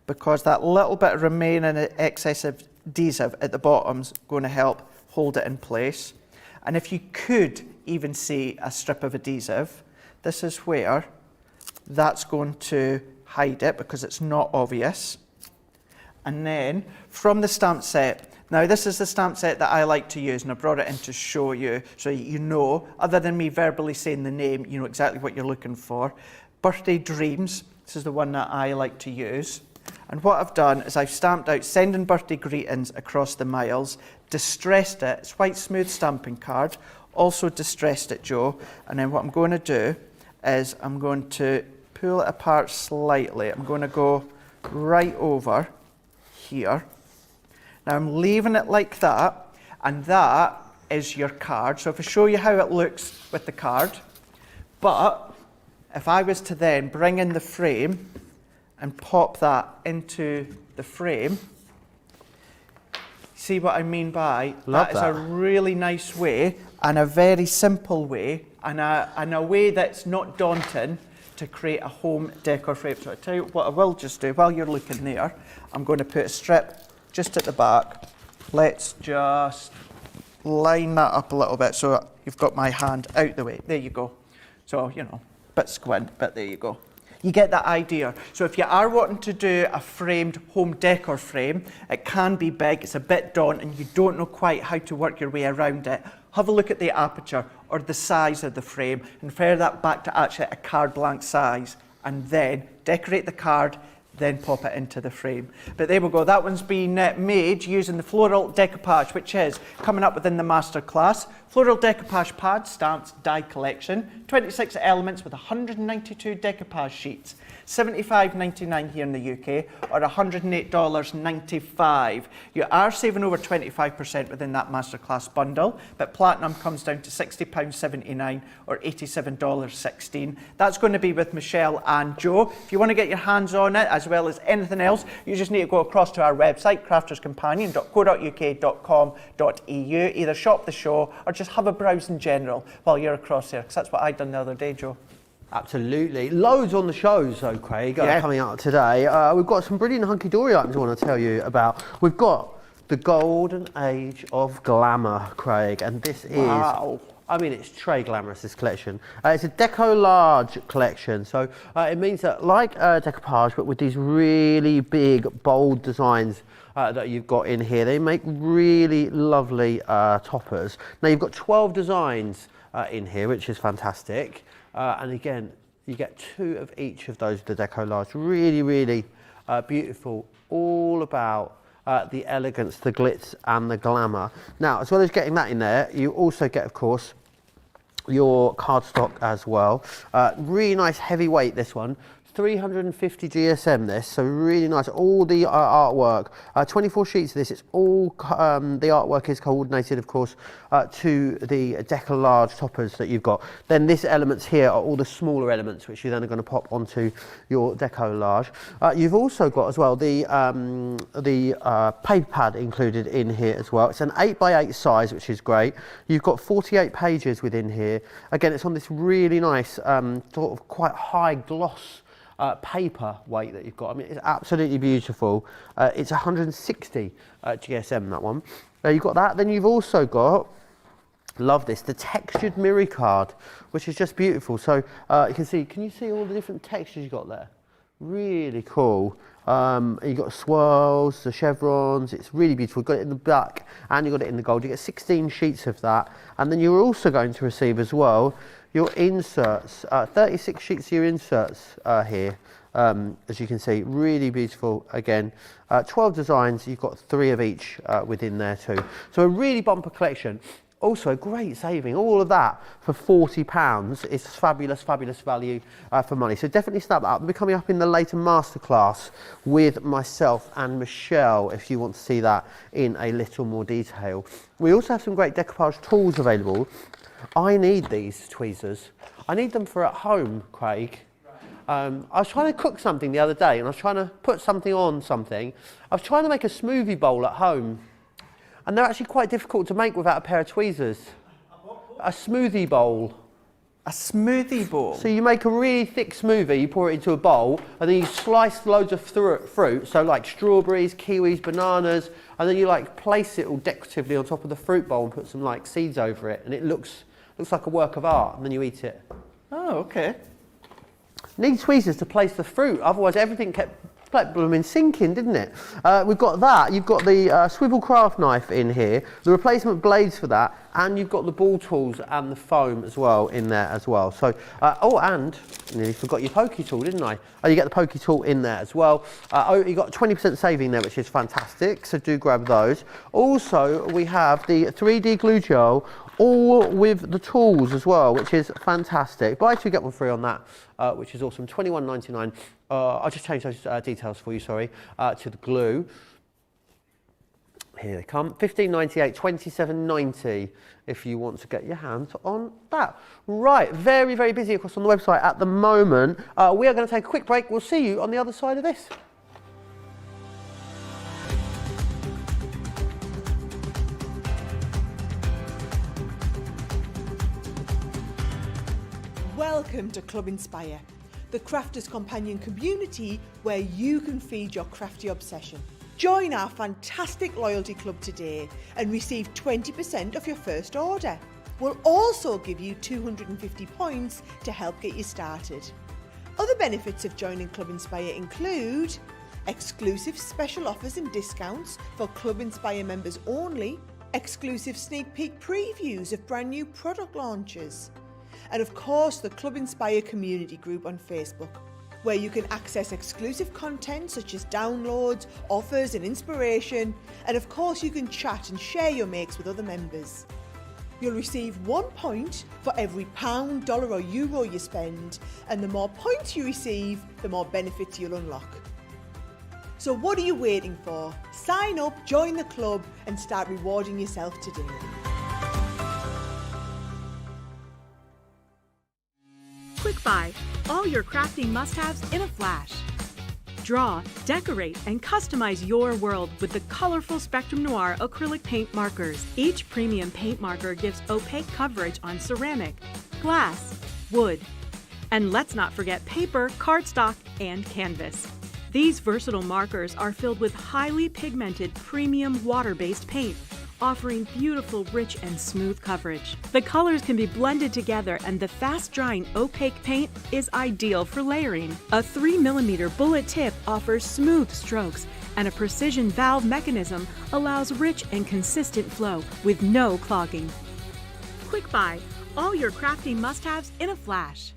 Speaker 1: because that little bit of remaining excess adhesive at the bottom's going to help hold it in place. And if you could even see a strip of adhesive, this is where that's going to hide it because it's not obvious. And then from the stamp set, now this is the stamp set that I like to use, and I brought it in to show you so you know, other than me verbally saying the name, you know exactly what you're looking for. Birthday Dreams, this is the one that I like to use. And what I've done is I've stamped out sending birthday greetings across the miles, distressed it, it's white smooth stamping card, also distressed it, Joe. And then what I'm going to do is I'm going to pull it apart slightly. I'm going to go right over here. Now I'm leaving it like that, and that is your card. So if I show you how it looks with the card, but if I was to then bring in the frame and pop that into the frame, see what I mean by that is a really nice way and a very simple way and a way that's not daunting to create a home decor frame. So I'll tell you what I will just do while you're looking there. I'm going to put a strip just at the back. Let's just line that up a little bit so you've got my hand out the way. There you go. So, you know, bit squint, but there you go. You get that idea. So if you are wanting to do a framed home decor frame, it can be big, it's a bit daunting, you don't know quite how to work your way around it. Have a look at the aperture or the size of the frame and compare that back to actually a card blank size, and then decorate the card, then pop it into the frame. But there we go, that one's been made using the Floral Decoupage, which is coming up within the masterclass. Floral Decoupage pad, stamps, die collection, 26 elements with 192 decoupage sheets, $75.99 here in the UK, or $108.95. You are saving over 25% within that masterclass bundle, but platinum comes down to £60.79 or $87.16. That's going to be with Michelle and Joe. If you want to get your hands on it, as well as anything else, you just need to go across to our website, crafterscompanion.co.uk.com.au, either shop the show or just have a browse in general while you're across there, because that's what I done the other day, Joe.
Speaker 2: Absolutely. Loads on the shows though, Craig, coming out today. We've got some brilliant hunky-dory items I want to tell you about. We've got the golden age of glamour, Craig, and this is... I mean, it's très glamorous, this collection. It's a deco-large collection, so it means that, like decoupage, but with these really big, bold designs that you've got in here, they make really lovely toppers. Now, you've got 12 designs in here, which is fantastic. And again, you get 2 of each of those, the deco-large. Really, really beautiful, all about the elegance, the glitz and the glamour. Now, as well as getting that in there, you also get, of course, your cardstock as well. Really nice heavyweight, this one. 350 GSM this, so really nice. All the artwork, 24 sheets of this. It's all, the artwork is coordinated, of course, to the deco-large toppers that you've got. Then this elements here are all the smaller elements, which you then are going to pop onto your deco-large. You've also got as well the paper pad included in here as well. It's an 8x8 size, which is great. You've got 48 pages within here. Again, it's on this really nice, sort of quite high gloss paper weight that you've got. I mean, it's absolutely beautiful. It's 160 GSM, that one. You've got that. Then you've also got, love this, the textured mirror card, which is just beautiful. So you can you see all the different textures you've got there? Really cool. You've got swirls, the chevrons. It's really beautiful. You've got it in the black and you've got it in the gold. You get 16 sheets of that. And then you're also going to receive as well your inserts, 36 sheets of your inserts here, as you can see, really beautiful. Again, 12 designs, you've got 3 of each within there too. So a really bumper collection. Also a great saving, all of that for £40 is fabulous, fabulous value for money. So definitely snap that up. We'll be coming up in the later masterclass with myself and Michelle if you want to see that in a little more detail. We also have some great decoupage tools available. I need these tweezers. I need them for at home, Craig. I was trying to cook something the other day and I was trying to put something on something. I was trying to make a smoothie bowl at home and they're actually quite difficult to make without a pair of tweezers. A smoothie bowl.
Speaker 1: A smoothie bowl?
Speaker 2: So you make a really thick smoothie, you pour it into a bowl and then you slice loads of fruit, so like strawberries, kiwis, bananas, and then you like place it all decoratively on top of the fruit bowl and put some like seeds over it and it looks like a work of art, and then you eat it.
Speaker 1: Oh, okay.
Speaker 2: Need tweezers to place the fruit, otherwise everything kept blooming sinking, didn't it? We've got that. You've got the swivel craft knife in here, the replacement blades for that, and you've got the ball tools and the foam as well in there as well. So, oh, and I nearly forgot your pokey tool, didn't I? Oh, you get the pokey tool in there as well. Oh, you got 20% saving there, which is fantastic. So do grab those. Also, we have the 3D glue gel, all with the tools as well, which is fantastic. Buy 2 get 1 free on that, which is awesome. £21.99. I'll just change those details for you, sorry, to the glue. Here they come, £15.98, £27.90 if you want to get your hands on that. Right, very, very busy, of course, on the website at the moment. We are going to take a quick break. We'll see you on the other side of this.
Speaker 3: Welcome to Club Inspire, the Crafters Companion community where you can feed your crafty obsession. Join our fantastic loyalty club today and receive 20% off your first order. We'll also give you 250 points to help get you started. Other benefits of joining Club Inspire include exclusive special offers and discounts for Club Inspire members only, exclusive sneak peek previews of brand new product launches, and of course the Club Inspire community group on Facebook. where you can access exclusive content such as downloads, offers and inspiration, and of course you can chat and share your makes with other members. You'll receive 1 point for every pound, dollar or euro you spend, and the more points you receive, the more benefits you'll unlock. So what are you waiting for? Sign up, join the club and start rewarding yourself today.
Speaker 4: Quick Buy, all your crafting must-haves in a flash. Draw, decorate, and customize your world with the colorful Spectrum Noir acrylic paint markers. Each premium paint marker gives opaque coverage on ceramic, glass, wood, and let's not forget paper, cardstock, and canvas. These versatile markers are filled with highly pigmented premium water-based paint, offering beautiful, rich, and smooth coverage. The colors can be blended together, and the fast-drying opaque paint is ideal for layering. A 3mm bullet tip offers smooth strokes, and a precision valve mechanism allows rich and consistent flow with no clogging. Quick Buy, all your crafting must-haves in a flash.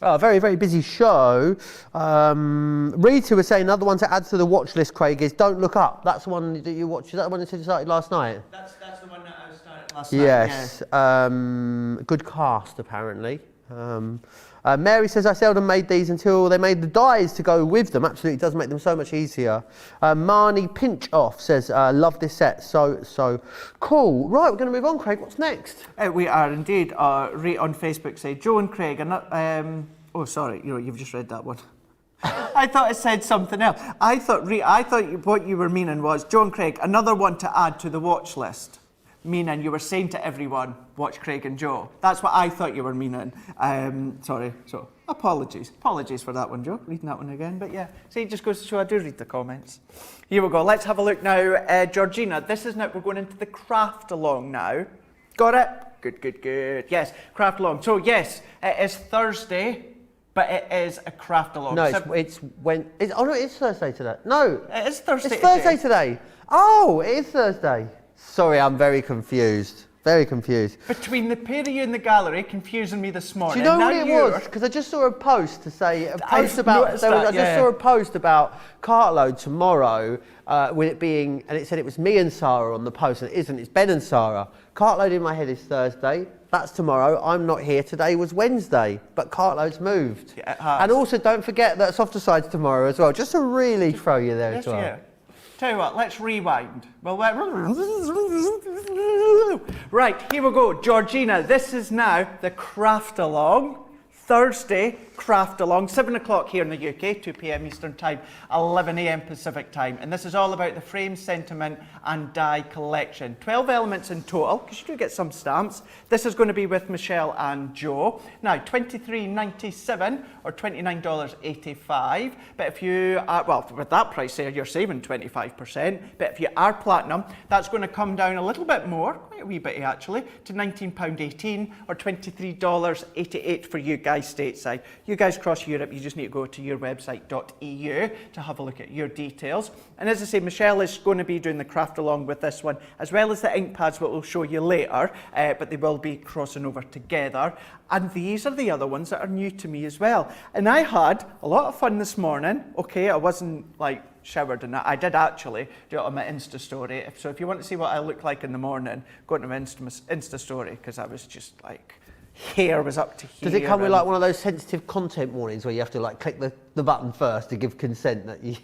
Speaker 2: Oh, very, very busy show. Rita was saying another one to add to the watch list, Craig, is Don't Look Up. That's the one that you watched. Is that the one that you started last night?
Speaker 1: That's the one that I started last
Speaker 2: Yes.
Speaker 1: night. Yes.
Speaker 2: Good cast, apparently. Mary says, I seldom made these until they made the dies to go with them. Absolutely, it does make them so much easier. Marnie Pinch Off says, love this set. So cool. Right, we're going to move on, Craig. What's next?
Speaker 1: We are indeed. Right on Facebook say, Joe and Craig, oh, sorry, you've just read that one. I thought it said something else. I thought what you were meaning was, Joe and Craig, another one to add to the watch list. Meaning you were saying to everyone, watch Craig and Joe. That's what I thought you were meaning. Sorry, so apologies. Apologies for that one, Joe, reading that one again. But yeah, see, it just goes to show I do read the comments. Here we go, let's have a look now. Georgina, this is now, we're going into the craft along now. Got it? Good. Yes, craft along. So yes, it is Thursday, but it is a craft along.
Speaker 2: No, it's Thursday today. No,
Speaker 1: it is Thursday.
Speaker 2: It's Thursday today. Oh, it is Thursday. Sorry, I'm very confused. Very confused.
Speaker 1: Between the pair of you in the gallery confusing me this morning.
Speaker 2: Do you know what it was? Because I just saw a post to say I just saw a post about Cartload tomorrow with it being, and it said it was me and Sarah on the post, and it isn't. It's Ben and Sarah. Cartload in my head is Thursday. That's tomorrow. I'm not here. Today was Wednesday, but Cartload's moved. Yeah, it has. And also, don't forget that Softer Side's tomorrow as well. Just to really throw you there as well. Yeah.
Speaker 1: Tell you what, let's rewind. Well, right, here we go. Georgina, this is now the craft along. Thursday, craft along, 7 o'clock here in the UK, 2 p.m. Eastern Time, 11 a.m. Pacific Time. And this is all about the frame, sentiment and die collection. 12 elements in total, because you do get some stamps. This is going to be with Michelle and Joe. Now, $23.97 or $29.85. But if you are, well, with that price there, you're saving 25%. But if you are platinum, that's going to come down a little bit more, quite a wee bit actually, to £19.18 or $23.88 for you guys stateside. You guys across Europe, you just need to go to your website.eu to have a look at your details. And as I say, Michelle is going to be doing the craft along with this one, as well as the ink pads, what we'll show you later, but they will be crossing over together. And these are the other ones that are new to me as well. And I had a lot of fun this morning. Okay, I wasn't like showered in that. I did actually do it on my Insta story. So if you want to see what I look like in the morning, go to my Insta story, because I was just like, hair was up to here.
Speaker 2: Does it come with like one of those sensitive content warnings where you have to like click the button first to give consent that you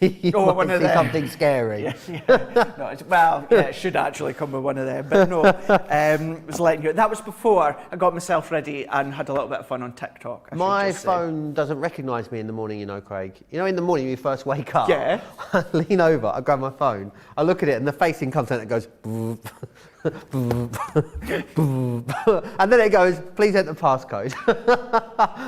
Speaker 2: might see something scary?
Speaker 1: No, it should actually come with one of them, but no. It was letting you. That was before I got myself ready and had a little bit of fun on TikTok.
Speaker 2: My phone doesn't recognise me in the morning, you know, Craig. You know, in the morning when you first wake up, I lean over, I grab my phone, I look at it, and the facing comes in and it goes. And then it goes, please enter passcode.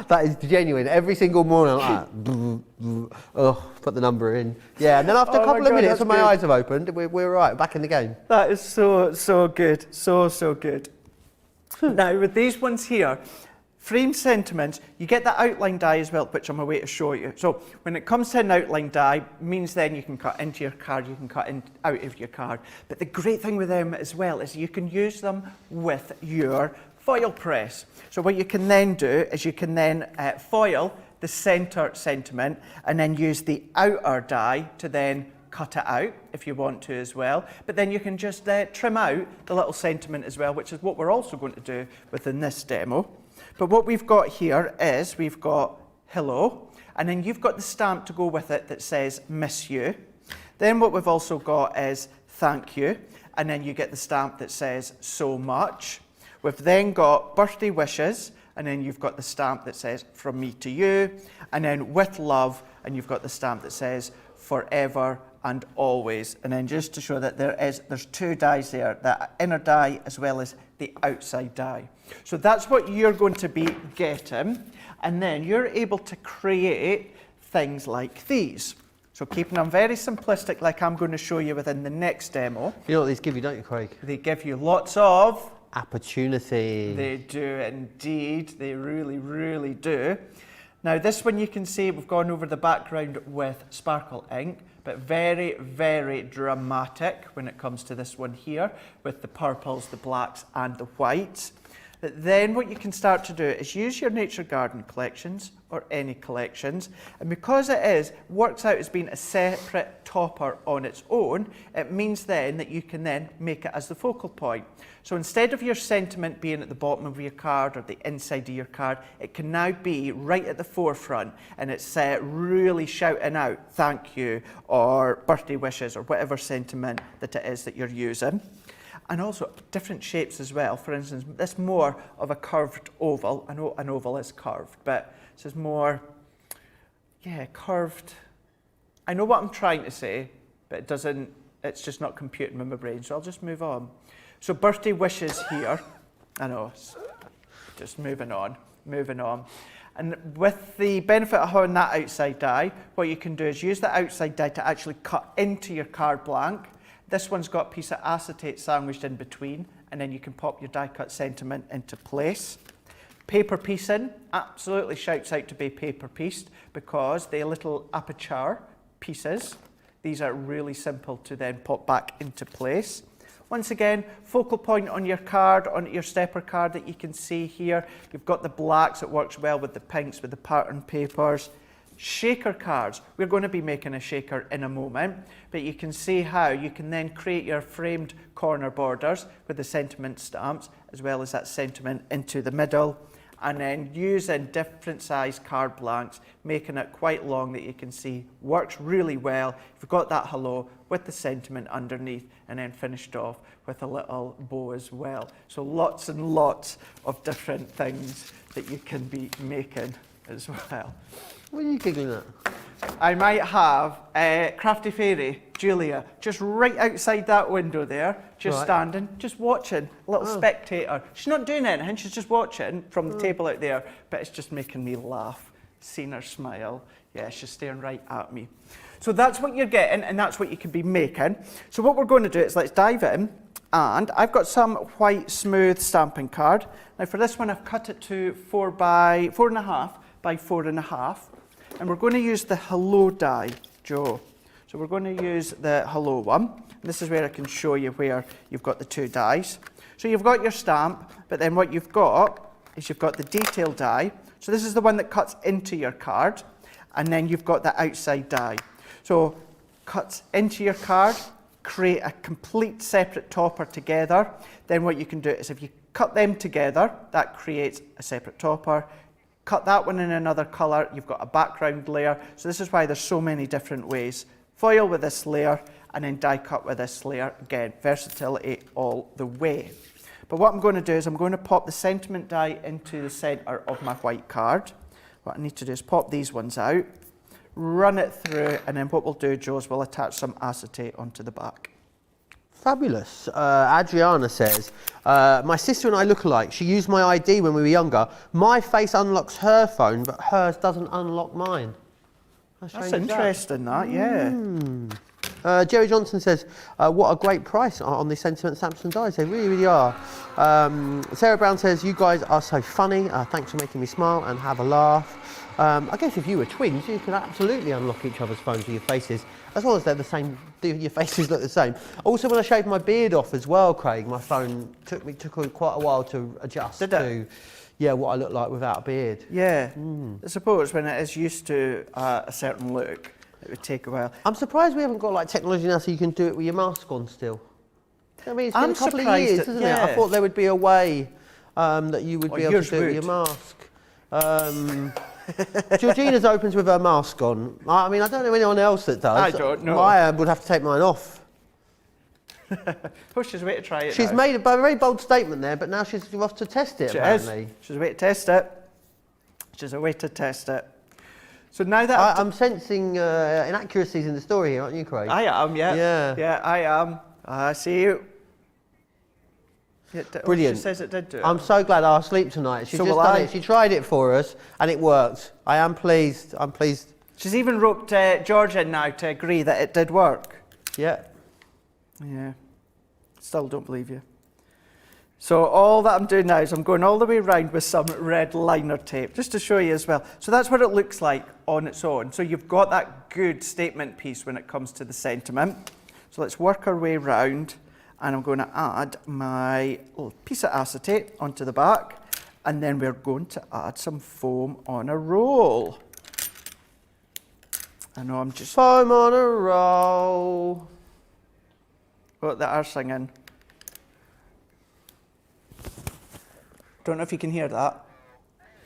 Speaker 2: That is genuine. Every single morning I'm like, put the number in. Yeah, and then after a couple of minutes when my eyes have opened, we're all right, back in the game.
Speaker 1: That is so good. So good. Now with these ones here, frame sentiments, you get that outline die as well, which I'm a way to show you. So when it comes to an outline die, means then you can cut into your card, you can cut out of your card. But the great thing with them as well is you can use them with your foil press. So what you can then do is you can then foil the centre sentiment and then use the outer die to then cut it out if you want to as well. But then you can just trim out the little sentiment as well, which is what we're also going to do within this demo. But what we've got here is we've got hello, and then you've got the stamp to go with it that says miss you. Then what we've also got is thank you, and then you get the stamp that says so much. We've then got birthday wishes, and then you've got the stamp that says from me to you, and then with love, and you've got the stamp that says forever and always. And then just to show that there's two dies there, the inner die as well as the outside die. So that's what you're going to be getting, and then you're able to create things like these. So keeping them very simplistic, like I'm going to show you within the next demo.
Speaker 2: You know what these give you, don't you, Craig?
Speaker 1: They give you lots of
Speaker 2: opportunity.
Speaker 1: They do indeed. They really, really do. Now this one you can see we've gone over the background with sparkle ink, but very, very dramatic when it comes to this one here with the purples, the blacks and the whites. But then what you can start to do is use your Nature Garden collections or any collections, and because it works out as being a separate topper on its own, it means then that you can then make it as the focal point. So instead of your sentiment being at the bottom of your card or the inside of your card, it can now be right at the forefront, and it's really shouting out thank you or birthday wishes or whatever sentiment that it is that you're using. And also different shapes as well. For instance, this is more of a curved oval. I know an oval is curved, but this is more, curved. I know what I'm trying to say, but it's just not computing in my brain, so I'll just move on. So birthday wishes here. I know, just moving on. And with the benefit of having that outside die, what you can do is use the outside die to actually cut into your card blank. This one's got a piece of acetate sandwiched in between, and then you can pop your die cut sentiment into place. Paper piecing absolutely shouts out to be paper pieced because the little aperture pieces, these are really simple to then pop back into place. Once again, focal point on your card, on your stepper card that you can see here. You've got the blacks, it works well with the pinks, with the pattern papers. Shaker cards. We're going to be making a shaker in a moment, but you can see how you can then create your framed corner borders with the sentiment stamps as well as that sentiment into the middle, and then using different size card blanks, making it quite long that you can see works really well. You've got that hello with the sentiment underneath and then finished off with a little bow as well. So lots and lots of different things that you can be making as well.
Speaker 2: What are you giggling at?
Speaker 1: I might have Crafty Fairy, Julia, just right outside that window there, just standing, just watching, a little spectator. She's not doing anything, she's just watching from the table out there, but it's just making me laugh. Seeing her smile, yeah, she's staring right at me. So that's what you're getting, and that's what you can be making. So what we're going to do is let's dive in, and I've got some white smooth stamping card. Now for this one, I've cut it to 4.5 by 4.5. And we're going to use the hello die, Joe. So we're going to use the hello one. And this is where I can show you where you've got the two dies. So you've got your stamp, but then what you've got is you've got the detail die. So this is the one that cuts into your card. And then you've got the outside die. So cuts into your card, create a complete separate topper together. Then what you can do is if you cut them together, that creates a separate topper. Cut that one in another colour, you've got a background layer. So this is why there's so many different ways. Foil with this layer and then die cut with this layer. Again, versatility all the way. But what I'm going to do is I'm going to pop the sentiment die into the centre of my white card. What I need to do is pop these ones out, run it through, and then what we'll do, Joe, is we'll attach some acetate onto the back.
Speaker 2: Fabulous. Adriana says, my sister and I look alike. She used my ID when we were younger. My face unlocks her phone, but hers doesn't unlock mine.
Speaker 1: That's interesting, that, yeah.
Speaker 2: Jerry Johnson says, what a great price on the sentiment stamps and dies. They really, really are. Sarah Brown says, you guys are so funny. Thanks for making me smile and have a laugh. I guess if you were twins, you could absolutely unlock each other's phones with your faces. As long as they're the same, your faces look the same. Also, when I shaved my beard off as well, Craig, my phone took quite a while to adjust to, what I look like without a beard.
Speaker 1: Yeah, I suppose when it is used to a certain look, it would take a while.
Speaker 2: I'm surprised we haven't got like technology now so you can do it with your mask on still. I mean, it's been
Speaker 1: I'm
Speaker 2: a couple of
Speaker 1: surprised
Speaker 2: years,
Speaker 1: that-
Speaker 2: isn't it?
Speaker 1: yeah.
Speaker 2: I thought there would be a way that you would be able to do it with your mask. Georgina's opens with her mask on. I mean, I don't know anyone else that does.
Speaker 1: I don't know.
Speaker 2: I would have to take mine off.
Speaker 1: Oh, she's waiting to try it
Speaker 2: She's
Speaker 1: now.
Speaker 2: made a very bold statement there, but now she's off to test it, apparently.
Speaker 1: She's waiting to test it. She's a way to test it. So now that
Speaker 2: I'm sensing inaccuracies in the story here, aren't you, Craig?
Speaker 1: I am, yeah.
Speaker 2: Yeah.
Speaker 1: Yeah, I am. I see you.
Speaker 2: Brilliant.
Speaker 1: She says it did do it.
Speaker 2: I'm so glad I was asleep tonight. She's
Speaker 1: So
Speaker 2: just
Speaker 1: will
Speaker 2: done
Speaker 1: I.
Speaker 2: it. She tried it for us, and it worked. I am pleased. I'm pleased.
Speaker 1: She's even roped George in now to agree that it did work.
Speaker 2: Yeah.
Speaker 1: Yeah. Still don't believe you. So all that I'm doing now is I'm going all the way around with some red liner tape, just to show you as well. So that's what it looks like on its own. So you've got that good statement piece when it comes to the sentiment. So let's work our way round, and I'm going to add my little piece of acetate onto the back, and then we're going to add some foam on a roll. I know I'm just...
Speaker 2: Foam on a roll.
Speaker 1: Oh, they are singing. Don't know if you can hear that.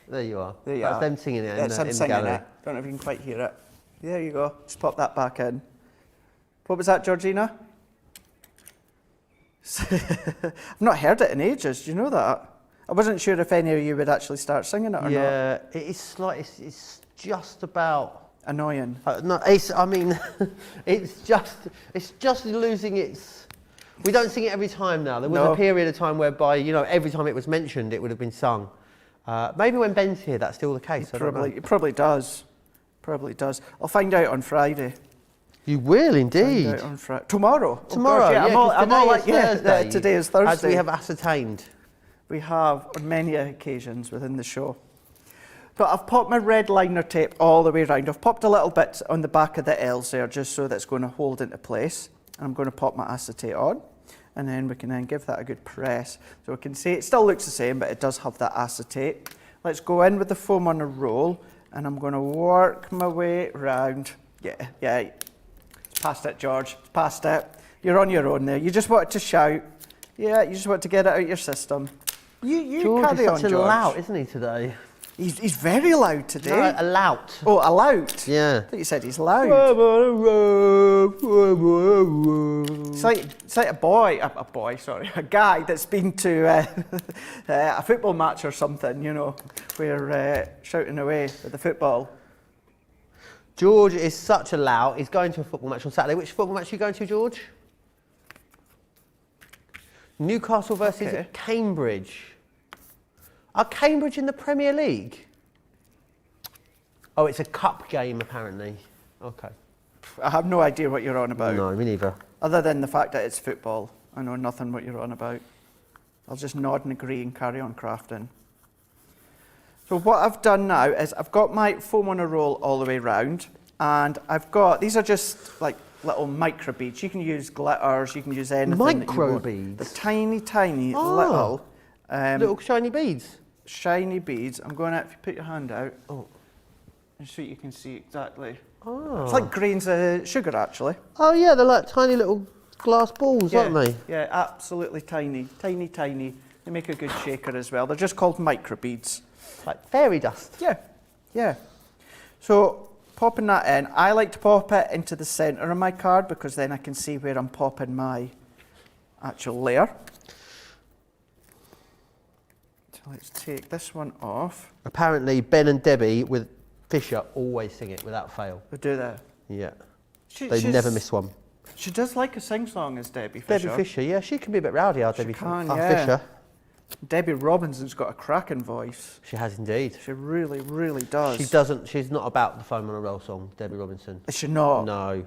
Speaker 2: There you are.
Speaker 1: There you
Speaker 2: That's
Speaker 1: are.
Speaker 2: them singing it
Speaker 1: That's
Speaker 2: in
Speaker 1: them
Speaker 2: the
Speaker 1: singing
Speaker 2: gallery.
Speaker 1: it. Don't know if you can quite hear it. There you go. Just pop that back in. What was that, Georgina? I've not heard it in ages. Do you know that? I wasn't sure if any of you would actually start singing it or not.
Speaker 2: Yeah, it's like it's just about.
Speaker 1: Annoying.
Speaker 2: No, it's. I mean, it's just losing its. We don't sing it every time now. There was
Speaker 1: No.
Speaker 2: a period of time whereby, you know, every time it was mentioned, it would have been sung. Maybe when Ben's here, that's still the case. I don't know.
Speaker 1: It probably does. Probably does. I'll find out on Friday.
Speaker 2: You will indeed.
Speaker 1: Find out on Friday. Tomorrow. Oh
Speaker 2: Tomorrow,
Speaker 1: God,
Speaker 2: yeah.
Speaker 1: I'm all like, yeah,
Speaker 2: Thursday,
Speaker 1: today is Thursday.
Speaker 2: as we have ascertained.
Speaker 1: We have on many occasions within the show. But I've popped my red liner tape all the way around. I've popped a little bit on the back of the L's there just so that's going to hold into place. And I'm going to pop my acetate on. And then we can then give that a good press. So we can see it still looks the same, but it does have that acetate. Let's go in with the foam on a roll. And I'm going to work my way round. Yeah. It's past it, George. It's past it. You're on your own there. You just wanted to shout. Yeah, you just want to get it out of your system. You
Speaker 2: George
Speaker 1: carry
Speaker 2: is
Speaker 1: on,
Speaker 2: such a
Speaker 1: George.
Speaker 2: lout, isn't he, today?
Speaker 1: He's very loud today.
Speaker 2: No, a lout.
Speaker 1: Oh, a lout?
Speaker 2: Yeah.
Speaker 1: I thought you said he's loud. It's like a guy that's been to a football match or something, you know, where shouting away at the football.
Speaker 2: George is such a lout. He's going to a football match on Saturday. Which football match are you going to, George? Newcastle versus
Speaker 1: Okay.
Speaker 2: Cambridge. Are Cambridge in the Premier League? Oh, it's a cup game, apparently. Okay.
Speaker 1: I have no idea what you're on about.
Speaker 2: No, me neither.
Speaker 1: Other than the fact that it's football. I know nothing what you're on about. I'll just nod and agree and carry on crafting. So what I've done now is I've got my foam on a roll all the way round, and I've got, these are just like little micro beads. You can use glitters, you can use anything. that you
Speaker 2: Micro
Speaker 1: want.
Speaker 2: beads?
Speaker 1: They're tiny, tiny
Speaker 2: Oh.
Speaker 1: little
Speaker 2: Little shiny beads.
Speaker 1: shiny beads. I'm going to, if you put your hand out,
Speaker 2: Oh.
Speaker 1: so you can see exactly.
Speaker 2: Oh.
Speaker 1: It's like grains of sugar, actually.
Speaker 2: Oh, yeah, they're like tiny little glass balls, aren't they?
Speaker 1: Yeah, absolutely tiny, tiny, tiny. They make a good shaker as well. They're just called micro beads.
Speaker 2: Like fairy dust.
Speaker 1: Yeah. So popping that in, I like to pop it into the centre of my card because then I can see where I'm popping my actual layer. So let's take this one off.
Speaker 2: Apparently, Ben and Debbie with Fisher always sing it without fail.
Speaker 1: We'll do that.
Speaker 2: Yeah.
Speaker 1: She's-
Speaker 2: Never miss one.
Speaker 1: She does like a sing-song as Debbie Fisher.
Speaker 2: Debbie Fisher, yeah, she can be a bit rowdy, our Debbie
Speaker 1: can,
Speaker 2: our
Speaker 1: yeah.
Speaker 2: Fisher.
Speaker 1: Debbie Robinson's got a cracking voice.
Speaker 2: She has indeed.
Speaker 1: She really, really does.
Speaker 2: She's not about the foam on a roll song, Debbie Robinson.
Speaker 1: Is she not?
Speaker 2: No.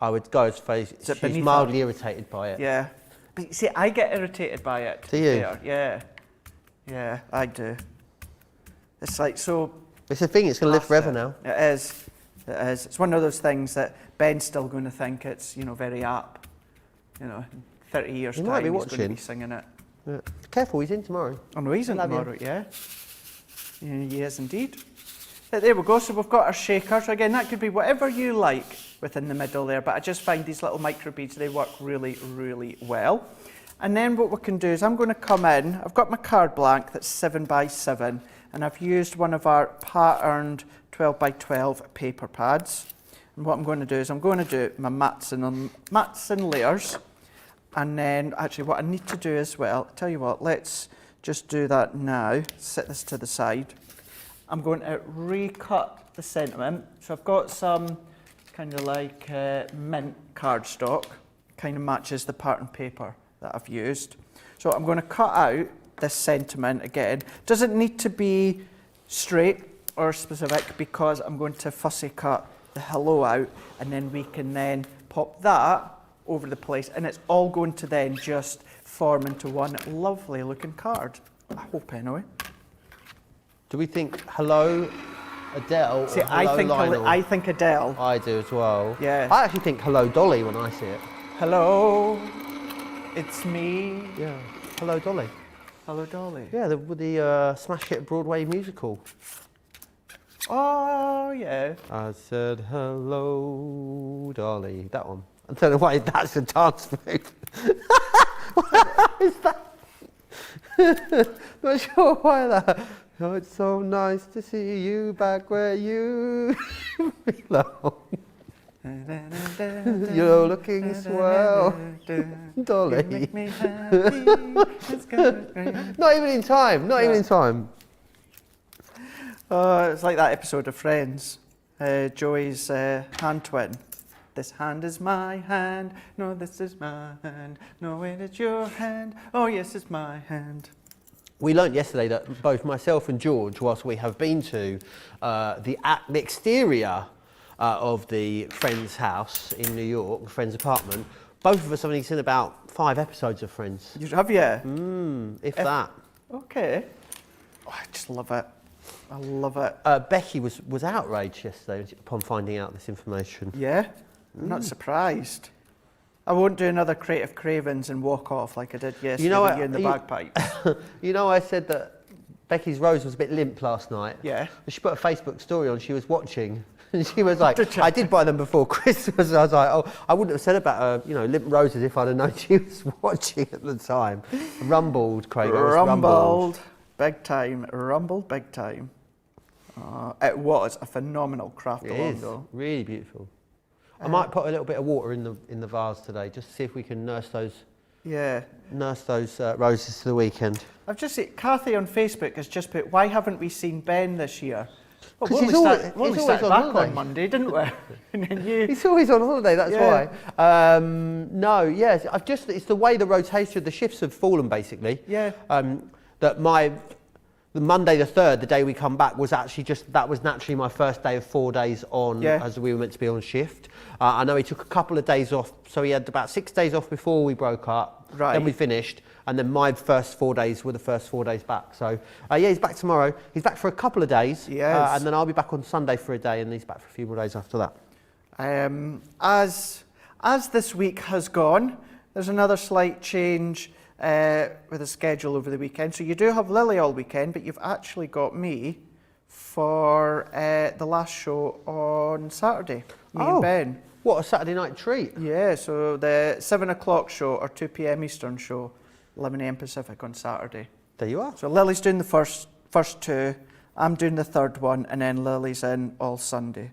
Speaker 2: I would go as far as
Speaker 1: it
Speaker 2: she's
Speaker 1: beneath
Speaker 2: mildly irritated by it.
Speaker 1: Yeah. But you see, I get irritated by it.
Speaker 2: Do you?
Speaker 1: Yeah. Yeah, I do. It's like so...
Speaker 2: It's a thing, it's going to live forever
Speaker 1: plastic.
Speaker 2: now.
Speaker 1: It is. It is. It's one of those things that Ben's still going to think it's, you know, very apt. You know, in 30 years'
Speaker 2: He
Speaker 1: time,
Speaker 2: might be
Speaker 1: he's going to
Speaker 2: watching.
Speaker 1: be singing it.
Speaker 2: Yeah. Careful, he's in tomorrow.
Speaker 1: Oh no, he's in
Speaker 2: Love you.
Speaker 1: tomorrow, yeah. Yeah, he is indeed. There we go, so we've got our shaker. So again, that could be whatever you like within the middle there, but I just find these little micro beads, they work really, really well. And then what we can do is I'm going to come in, I've got my card blank that's 7 by 7, and I've used one of our patterned 12 by 12 paper pads. And what I'm going to do is I'm going to do my mats and layers. And then actually what I need to do as well, tell you what, let's just do that now. Set this to the side. I'm going to recut the sentiment. So I've got some kind of like mint cardstock, kind of matches the pattern paper that I've used. So I'm going to cut out this sentiment again. Doesn't need to be straight or specific because I'm going to fussy cut the hello out, and then we can then pop that over the place, and it's all going to then just form into one lovely looking card. I hope anyway.
Speaker 2: Do we think hello Adele
Speaker 1: See,
Speaker 2: or hello Lionel?
Speaker 1: I think Adele.
Speaker 2: I do as well.
Speaker 1: Yeah.
Speaker 2: I actually think hello Dolly when I see it.
Speaker 1: Hello, it's me.
Speaker 2: Yeah. Hello Dolly.
Speaker 1: Hello, Dolly.
Speaker 2: Yeah, with the smash hit Broadway musical.
Speaker 1: Oh, yeah.
Speaker 2: I said hello Dolly. That one. I don't know why that's a dance move. What is that? Not sure why that. Oh, it's so nice to see you back where you belong. You're looking swell, Dolly.
Speaker 1: You make me happy. It's good.
Speaker 2: Not even in time. Not even in time.
Speaker 1: Oh, it's like that episode of Friends. Joey's hand twin. This hand is my hand. No, this is my hand. No, it is your hand. Oh, yes, it's my hand.
Speaker 2: We learnt yesterday that both myself and George, whilst we have been to the exterior of the friend's house in New York, the friend's apartment, both of us have only seen about 5 episodes of Friends.
Speaker 1: Have you?
Speaker 2: If that.
Speaker 1: Okay. Oh, I just love it. I love it.
Speaker 2: Becky was outraged yesterday upon finding out this information.
Speaker 1: Yeah? I'm not surprised. I won't do another Creative Cravens and walk off like I did yesterday
Speaker 2: You know
Speaker 1: with
Speaker 2: what,
Speaker 1: you in the bagpipes.
Speaker 2: You know, I said that Becky's rose was a bit limp last night.
Speaker 1: Yeah.
Speaker 2: She put a Facebook story on, she was watching. And she was like, I did buy them before Christmas. I was like, oh, I wouldn't have said about limp roses if I'd have known she was watching at the time. Rumbled, Craig.
Speaker 1: Rumbled. Big time. Rumbled big time. It was a phenomenal craft
Speaker 2: It
Speaker 1: along
Speaker 2: is
Speaker 1: though.
Speaker 2: really beautiful. I might put a little bit of water in the vase today, just to see if we can nurse those roses to the weekend.
Speaker 1: I've just seen Kathy on Facebook has just put, why haven't we seen Ben this year? Well,
Speaker 2: 'Cause
Speaker 1: we
Speaker 2: he's
Speaker 1: only
Speaker 2: always
Speaker 1: started
Speaker 2: on
Speaker 1: back
Speaker 2: holiday.
Speaker 1: on Monday, didn't we? And then you.
Speaker 2: He's always on holiday, that's
Speaker 1: Yeah.
Speaker 2: why. No, yes, it's the way the rotation, the shifts have fallen basically.
Speaker 1: Yeah.
Speaker 2: That the Monday the 3rd, the day we come back, was actually that was naturally my first day of 4 days on, as we were meant to be on shift. I know he took a couple of days off, so he had about 6 days off before we broke up.
Speaker 1: Right.
Speaker 2: Then we finished, and then my first 4 days were the first 4 days back. So, he's back tomorrow. He's back for a couple of days.
Speaker 1: Yes.
Speaker 2: And then I'll be back on Sunday for a day, and he's back for a few more days after that.
Speaker 1: As this week has gone, there's another slight change with the schedule over the weekend. So you do have Lily all weekend, but you've actually got me for the last show on Saturday. Me and Ben.
Speaker 2: What a Saturday night treat.
Speaker 1: Yeah, so the 7 o'clock show or 2 p.m. Eastern show, 11 a.m. Pacific on Saturday.
Speaker 2: There you are.
Speaker 1: So Lily's doing the first 2, I'm doing the 3rd one, and then Lily's in all Sunday.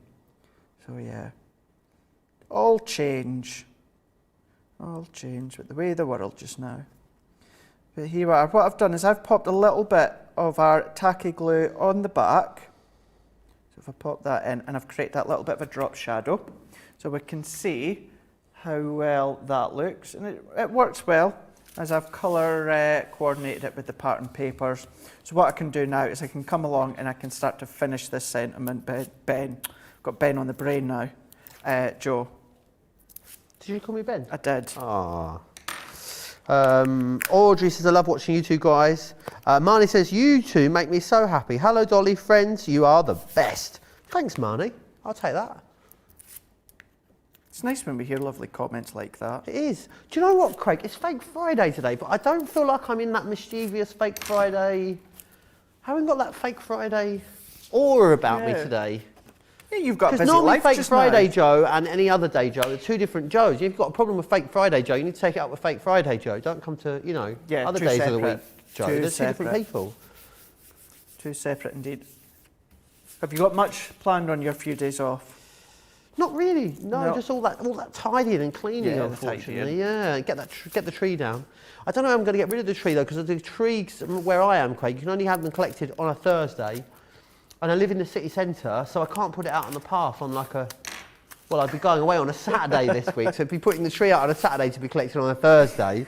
Speaker 1: So yeah, all change with the way of the world just now. But here we are. What I've done is I've popped a little bit of our tacky glue on the back. So if I pop that in, and I've created that little bit of a drop shadow, so we can see how well that looks. And it works well, as I've colour coordinated it with the pattern papers. So what I can do now is I can come along and I can start to finish this sentiment. Ben, I've got Ben on the brain now. Joe.
Speaker 2: Did you call me Ben?
Speaker 1: I did.
Speaker 2: Ah. Audrey says, I love watching you two guys. Marnie says, you two make me so happy. Hello, Dolly, friends. You are the best. Thanks, Marnie. I'll take that.
Speaker 1: It's nice when we hear lovely comments like that.
Speaker 2: It is. Do you know what, Craig? It's Fake Friday today, but I don't feel like I'm in that mischievous Fake Friday. I haven't got that Fake Friday aura about me today.
Speaker 1: Yeah, you've got a busy
Speaker 2: Because normally
Speaker 1: life
Speaker 2: Fake
Speaker 1: just
Speaker 2: Friday
Speaker 1: now.
Speaker 2: Joe and any other day Joe are two different Joes. If you've got a problem with Fake Friday Joe, you need to take it up with Fake Friday Joe. Don't come to, you know,
Speaker 1: Yeah,
Speaker 2: other
Speaker 1: two
Speaker 2: days of the
Speaker 1: separate.
Speaker 2: week, Joe.
Speaker 1: Two
Speaker 2: They're two different
Speaker 1: separate.
Speaker 2: people.
Speaker 1: Two separate indeed. Have you got much planned on your few days off?
Speaker 2: Not really. No,
Speaker 1: No.
Speaker 2: just all that tidying and cleaning.
Speaker 1: Yeah, the
Speaker 2: unfortunately,
Speaker 1: tidying.
Speaker 2: yeah. Get the tree down. I don't know how I'm going to get rid of the tree though, because the trees where I am, Craig, you can only have them collected on a Thursday, and I live in the city centre, so I can't put it out on the path on like a. Well, I'd be going away on a Saturday this week, so I'd be putting the tree out on a Saturday to be collected on a Thursday.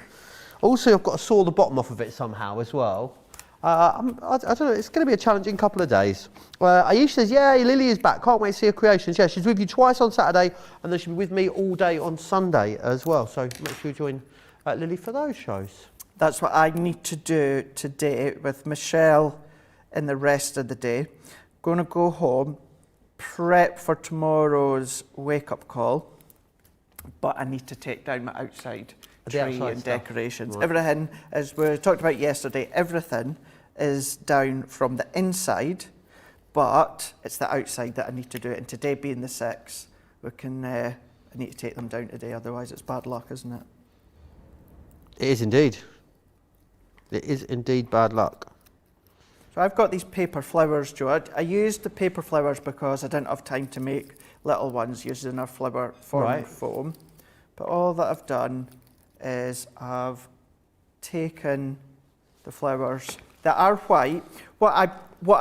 Speaker 2: Also, I've got to saw the bottom off of it somehow as well. I don't know, it's going to be a challenging couple of days. Aish says, yay, Lily is back. Can't wait to see her creations. Yeah, she's with you twice on Saturday, and then she'll be with me all day on Sunday as well. So make sure you join Lily for those shows.
Speaker 1: That's what I need to do today with Michelle and the rest of the day. Going to go home, prep for tomorrow's wake-up call, but I need to take down my outside
Speaker 2: The
Speaker 1: tree
Speaker 2: outside
Speaker 1: and
Speaker 2: stuff.
Speaker 1: decorations.
Speaker 2: Right.
Speaker 1: Everything, as we talked about yesterday, everything is down from the inside, but it's the outside that I need to do it. And today being the 6th, we can. I need to take them down today, otherwise it's bad luck, isn't it?
Speaker 2: It is indeed. It is indeed bad luck.
Speaker 1: So I've got these paper flowers, Joe. I used the paper flowers because I didn't have time to make little ones using our flower forming foam. But all that I've done is I've taken the flowers that are white. What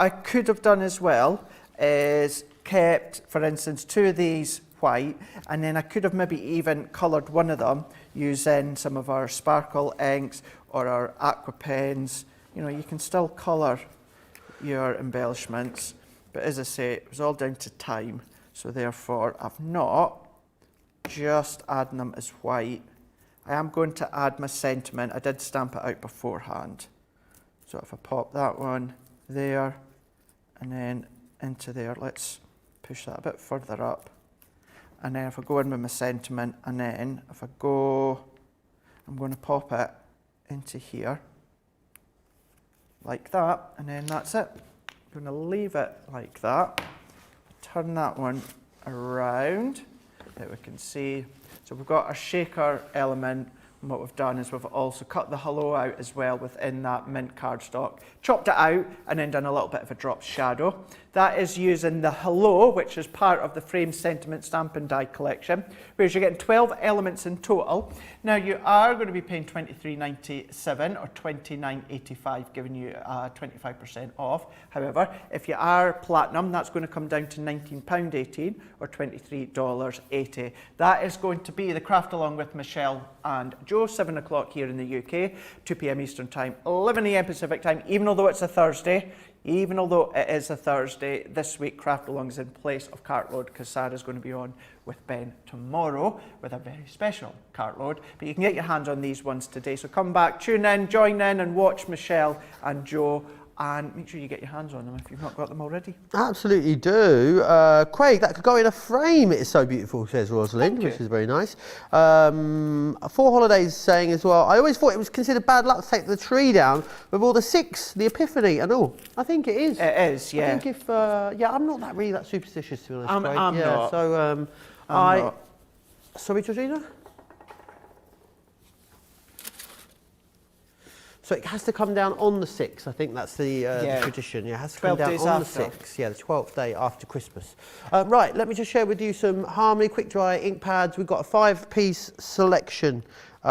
Speaker 1: I could have done as well is kept, for instance, 2 of these white, and then I could have maybe even coloured one of them using some of our sparkle inks or our aqua pens. You know, you can still colour your embellishments, but as I say, it was all down to time, so therefore I've not just adding them as white. I am going to add my sentiment. I did stamp it out beforehand. So if I pop that one there and then into there, let's push that a bit further up. And then if I go in with my sentiment, and then if I go, I'm going to pop it into here like that, and then that's it. I'm going to leave it like that. Turn that one around that we can see. So we've got our shaker element, and what we've done is we've also cut the hello out as well within that mint cardstock, chopped it out and then done a little bit of a drop shadow. That is using the hello, which is part of the Frame Sentiment Stamp and Die collection, whereas you're getting 12 elements in total. Now you are going to be paying $23.97 or $29.85, giving you 25% off. However, if you are platinum, that's going to come down to £19.18 or $23.80. That is going to be the Craft Along with Michelle and Joe, 7 o'clock here in the UK, 2 p.m. Eastern Time, 11 a.m. Pacific Time, even although it's a Thursday. Even although it is a Thursday, this week Craft Along is in place of Cartload because Sarah's going to be on with Ben tomorrow with a very special Cartload. But you can get your hands on these ones today. So come back, tune in, join in and watch Michelle and Joe, and make sure you get your hands on them if you've not got them already.
Speaker 2: Absolutely do. Craig, that could go in a frame. It is so beautiful, says Rosalind, which is very nice. 4 Holidays saying as well, I always thought it was considered bad luck to take the tree down with all the 6, the Epiphany and all. I think it is.
Speaker 1: It is, yeah.
Speaker 2: I think if, I'm not that really that superstitious, to be honest, Craig.
Speaker 1: I'm not.
Speaker 2: So,
Speaker 1: I'm not.
Speaker 2: Sorry, Georgina? So it has to come down on the 6th. I think that's the tradition. Yeah, it has to come
Speaker 1: 12
Speaker 2: down
Speaker 1: days
Speaker 2: on
Speaker 1: after.
Speaker 2: the 6th. Yeah, the 12th day after Christmas. Right, let me just share with you some Harmony quick dry ink pads. We've got a 5-piece selection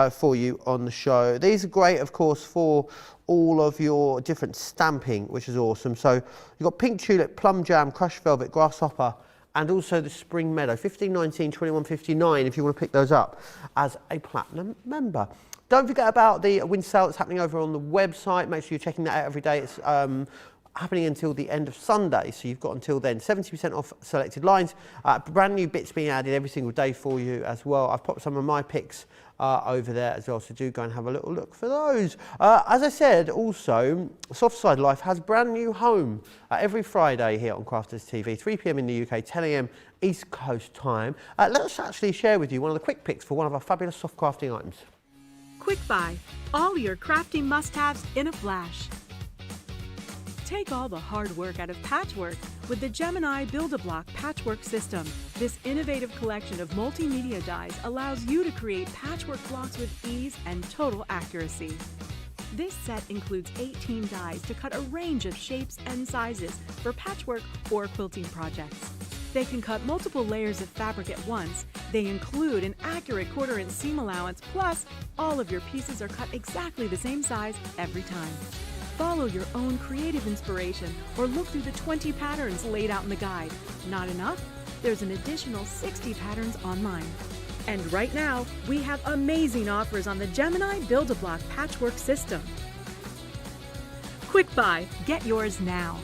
Speaker 2: for you on the show. These are great, of course, for all of your different stamping, which is awesome. So you've got Pink Tulip, Plum Jam, Crushed Velvet, Grasshopper, and also the Spring Meadow, $15.19, $21.59 if you want to pick those up as a Platinum member. Don't forget about the wind sale that's happening over on the website. Make sure you're checking that out every day. It's happening until the end of Sunday, so you've got until then. 70% off selected lines, brand new bits being added every single day for you as well. I've popped some of my picks over there as well, so do go and have a little look for those. As I said, also, Softside Life has brand new home every Friday here on Crafters TV, 3 p.m. in the UK, 10 a.m. East Coast time. Let's actually share with you one of the quick picks for one of our fabulous soft crafting items.
Speaker 4: Quick Buy, all your crafty must-haves in a flash. Take all the hard work out of patchwork with the Gemini Build-A-Block Patchwork System. This innovative collection of multimedia dies allows you to create patchwork blocks with ease and total accuracy. This set includes 18 dies to cut a range of shapes and sizes for patchwork or quilting projects. They can cut multiple layers of fabric at once. They include an accurate 1/4-inch seam allowance, plus all of your pieces are cut exactly the same size every time. Follow your own creative inspiration or look through the 20 patterns laid out in the guide. Not enough? There's an additional 60 patterns online. And right now, we have amazing offers on the Gemini Build-A-Block Patchwork System. Quick Buy, get yours now.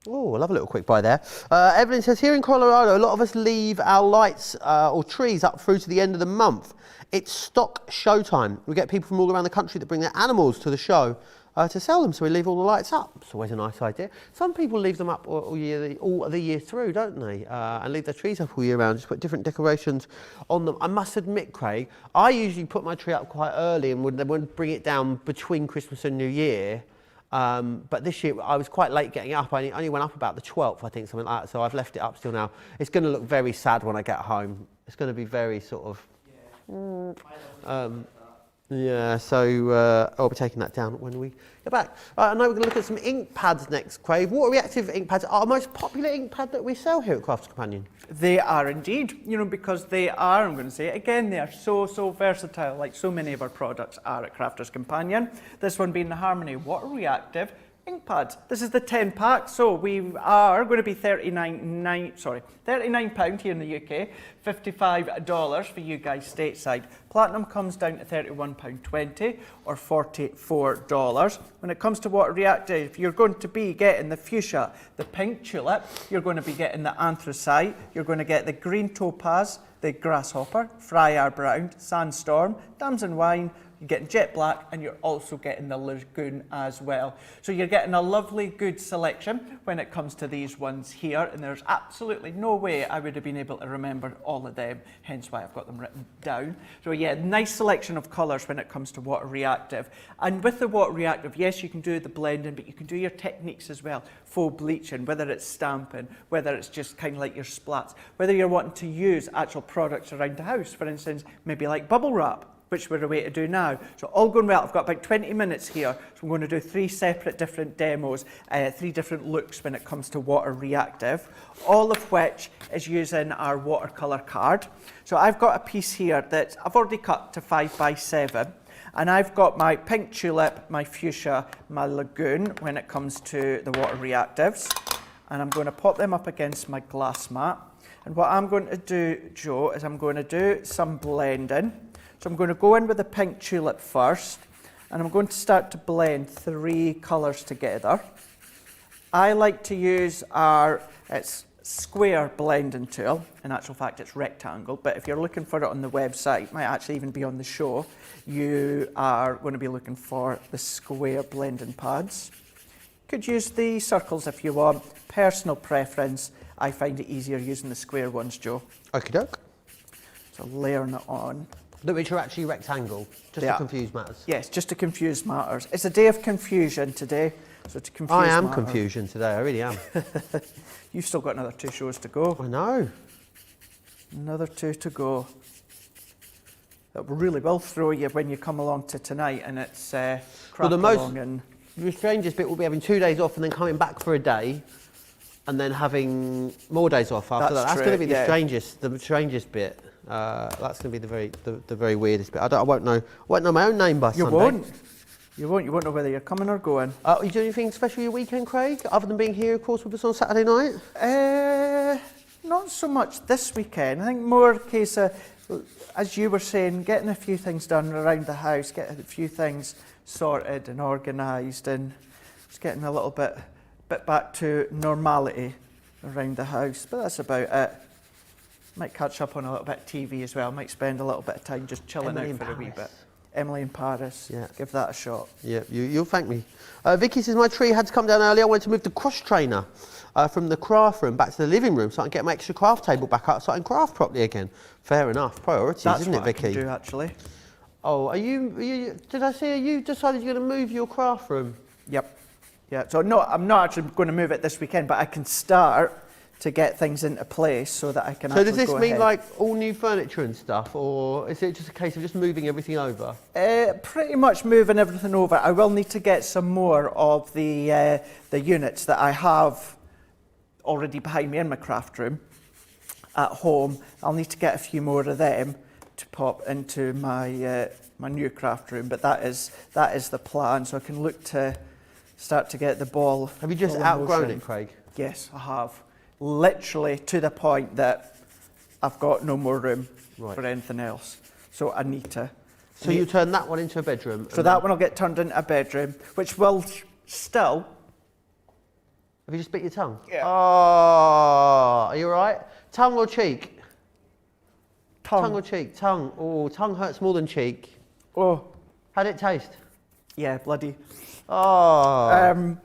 Speaker 2: Oh, I love a little quick buy there. Evelyn says, here in Colorado, a lot of us leave our lights or trees up through to the end of the month. It's stock show time. We get people from all around the country that bring their animals to the show to sell them, so we leave all the lights up. It's always a nice idea. Some people leave them up all the year through, don't they? And leave their trees up all year round, just put different decorations on them. I must admit, Craig, I usually put my tree up quite early and would bring it down between Christmas and New Year. But this year I was quite late getting up. I only went up about the 12th, I think, something like that. So I've left it up still now. It's going to look very sad when I get home. It's going to be very sort of... yeah, so I'll be taking that down when we get back. I know we're going to look at some ink pads next, Craig. Water reactive ink pads are our most popular ink pad that we sell here at Crafters Companion.
Speaker 1: They are indeed, you know, because they are, I'm going to say it again, they are so versatile, like so many of our products are at Crafters Companion. This one being the Harmony Water Reactive ink pads. This is the 10 pack, so we are going to be £39 here in the UK, $55 for you guys stateside. Platinum comes down to £31.20 or $44. When it comes to water reactive, you're going to be getting the fuchsia, the pink tulip, you're going to be getting the anthracite, you're going to get the green topaz, the grasshopper, friar brown, sandstorm, damson wine, you're getting jet black, and you're also getting the lagoon as well. So you're getting a lovely good selection when it comes to these ones here, and there's absolutely no way I would have been able to remember all of them, hence why I've got them written down. So yeah, nice selection of colours when it comes to water reactive. And with the water reactive, yes, you can do the blending, but you can do your techniques as well. Faux bleaching, whether it's stamping, whether it's just kind of like your splats, whether you're wanting to use actual products around the house, for instance, maybe like bubble wrap, which we're away to do now. So all going well. I've got about 20 minutes here, so I'm going to do 3 separate different demos, 3 different looks when it comes to water reactive, all of which is using our watercolour card. So I've got a piece here that I've already cut to 5 by 7, and I've got my pink tulip, my fuchsia, my lagoon when it comes to the water reactives, and I'm going to pop them up against my glass mat. And what I'm going to do, Joe, is I'm going to do some blending. So I'm going to go in with the pink tulip first, and I'm going to start to blend 3 colours together. I like to use our square blending tool. In actual fact, it's rectangle, but if you're looking for it on the website, it might actually even be on the show, you are going to be looking for the square blending pads. Could use the circles if you want. Personal preference, I find it easier using the square ones, Joe.
Speaker 2: Okie doke.
Speaker 1: So layering it on.
Speaker 2: Which are actually rectangle, just to confuse matters.
Speaker 1: Yes, just to confuse matters. It's a day of confusion today, so to confuse
Speaker 2: I am
Speaker 1: matters.
Speaker 2: confusion today, I really am.
Speaker 1: You've still got another 2 shows to go.
Speaker 2: I know.
Speaker 1: Another 2 to go. That really will throw you when you come along to tonight and it's crap along. And
Speaker 2: the strangest bit will be having 2 days off and then coming back for a day and then having more days off after that. That's going to be the strangest bit. That's going to be the very weirdest bit. I won't know my own name by Sunday.
Speaker 1: You won't know whether you're coming or going.
Speaker 2: Are you doing anything special your weekend, Craig, other than being here, of course, with us on Saturday night?
Speaker 1: Not so much this weekend. I think more a case of, as you were saying, getting a few things done around the house, getting a few things sorted and organised, and it's getting a little bit back to normality around the house. But that's about it. Might catch up on a little bit of TV as well. Might spend a little bit of time just chilling out for a wee bit. Emily in Paris. Yeah. Give that a shot.
Speaker 2: Yeah, you'll thank me. Vicky says, my tree had to come down early. I wanted to move the cross trainer from the craft room back to the living room so I can get my extra craft table back up so I can craft properly again. Fair enough. Priorities, isn't it, Vicky?
Speaker 1: That's what I can do, actually.
Speaker 2: Oh, did I see you decided you're going to move your craft room?
Speaker 1: Yep. Yeah, so no, I'm not actually going to move it this weekend, but I can start to get things into place so that I can actually go ahead. So does this mean like all new furniture and stuff, or is it just a case of just moving everything over? Pretty much moving everything over. I will need to get some more of the units that I have already behind me in my craft room at home. I'll need to get a few more of them to pop into my my new craft room, but that is the plan, so I can look to start to get the ball.
Speaker 2: Have you just outgrown it, Craig?
Speaker 1: Yes, I have. Literally to the point that I've got no more room for anything else. So I need to.
Speaker 2: So you turn that one into a bedroom?
Speaker 1: So that one will get turned into a bedroom, which will still...
Speaker 2: Have you just bit your tongue?
Speaker 1: Yeah.
Speaker 2: Oh, are you all right? Tongue or cheek?
Speaker 1: Tongue
Speaker 2: or cheek? Tongue. Oh, tongue hurts more than cheek.
Speaker 1: Oh.
Speaker 2: How'd it taste?
Speaker 1: Yeah, bloody.
Speaker 2: Oh.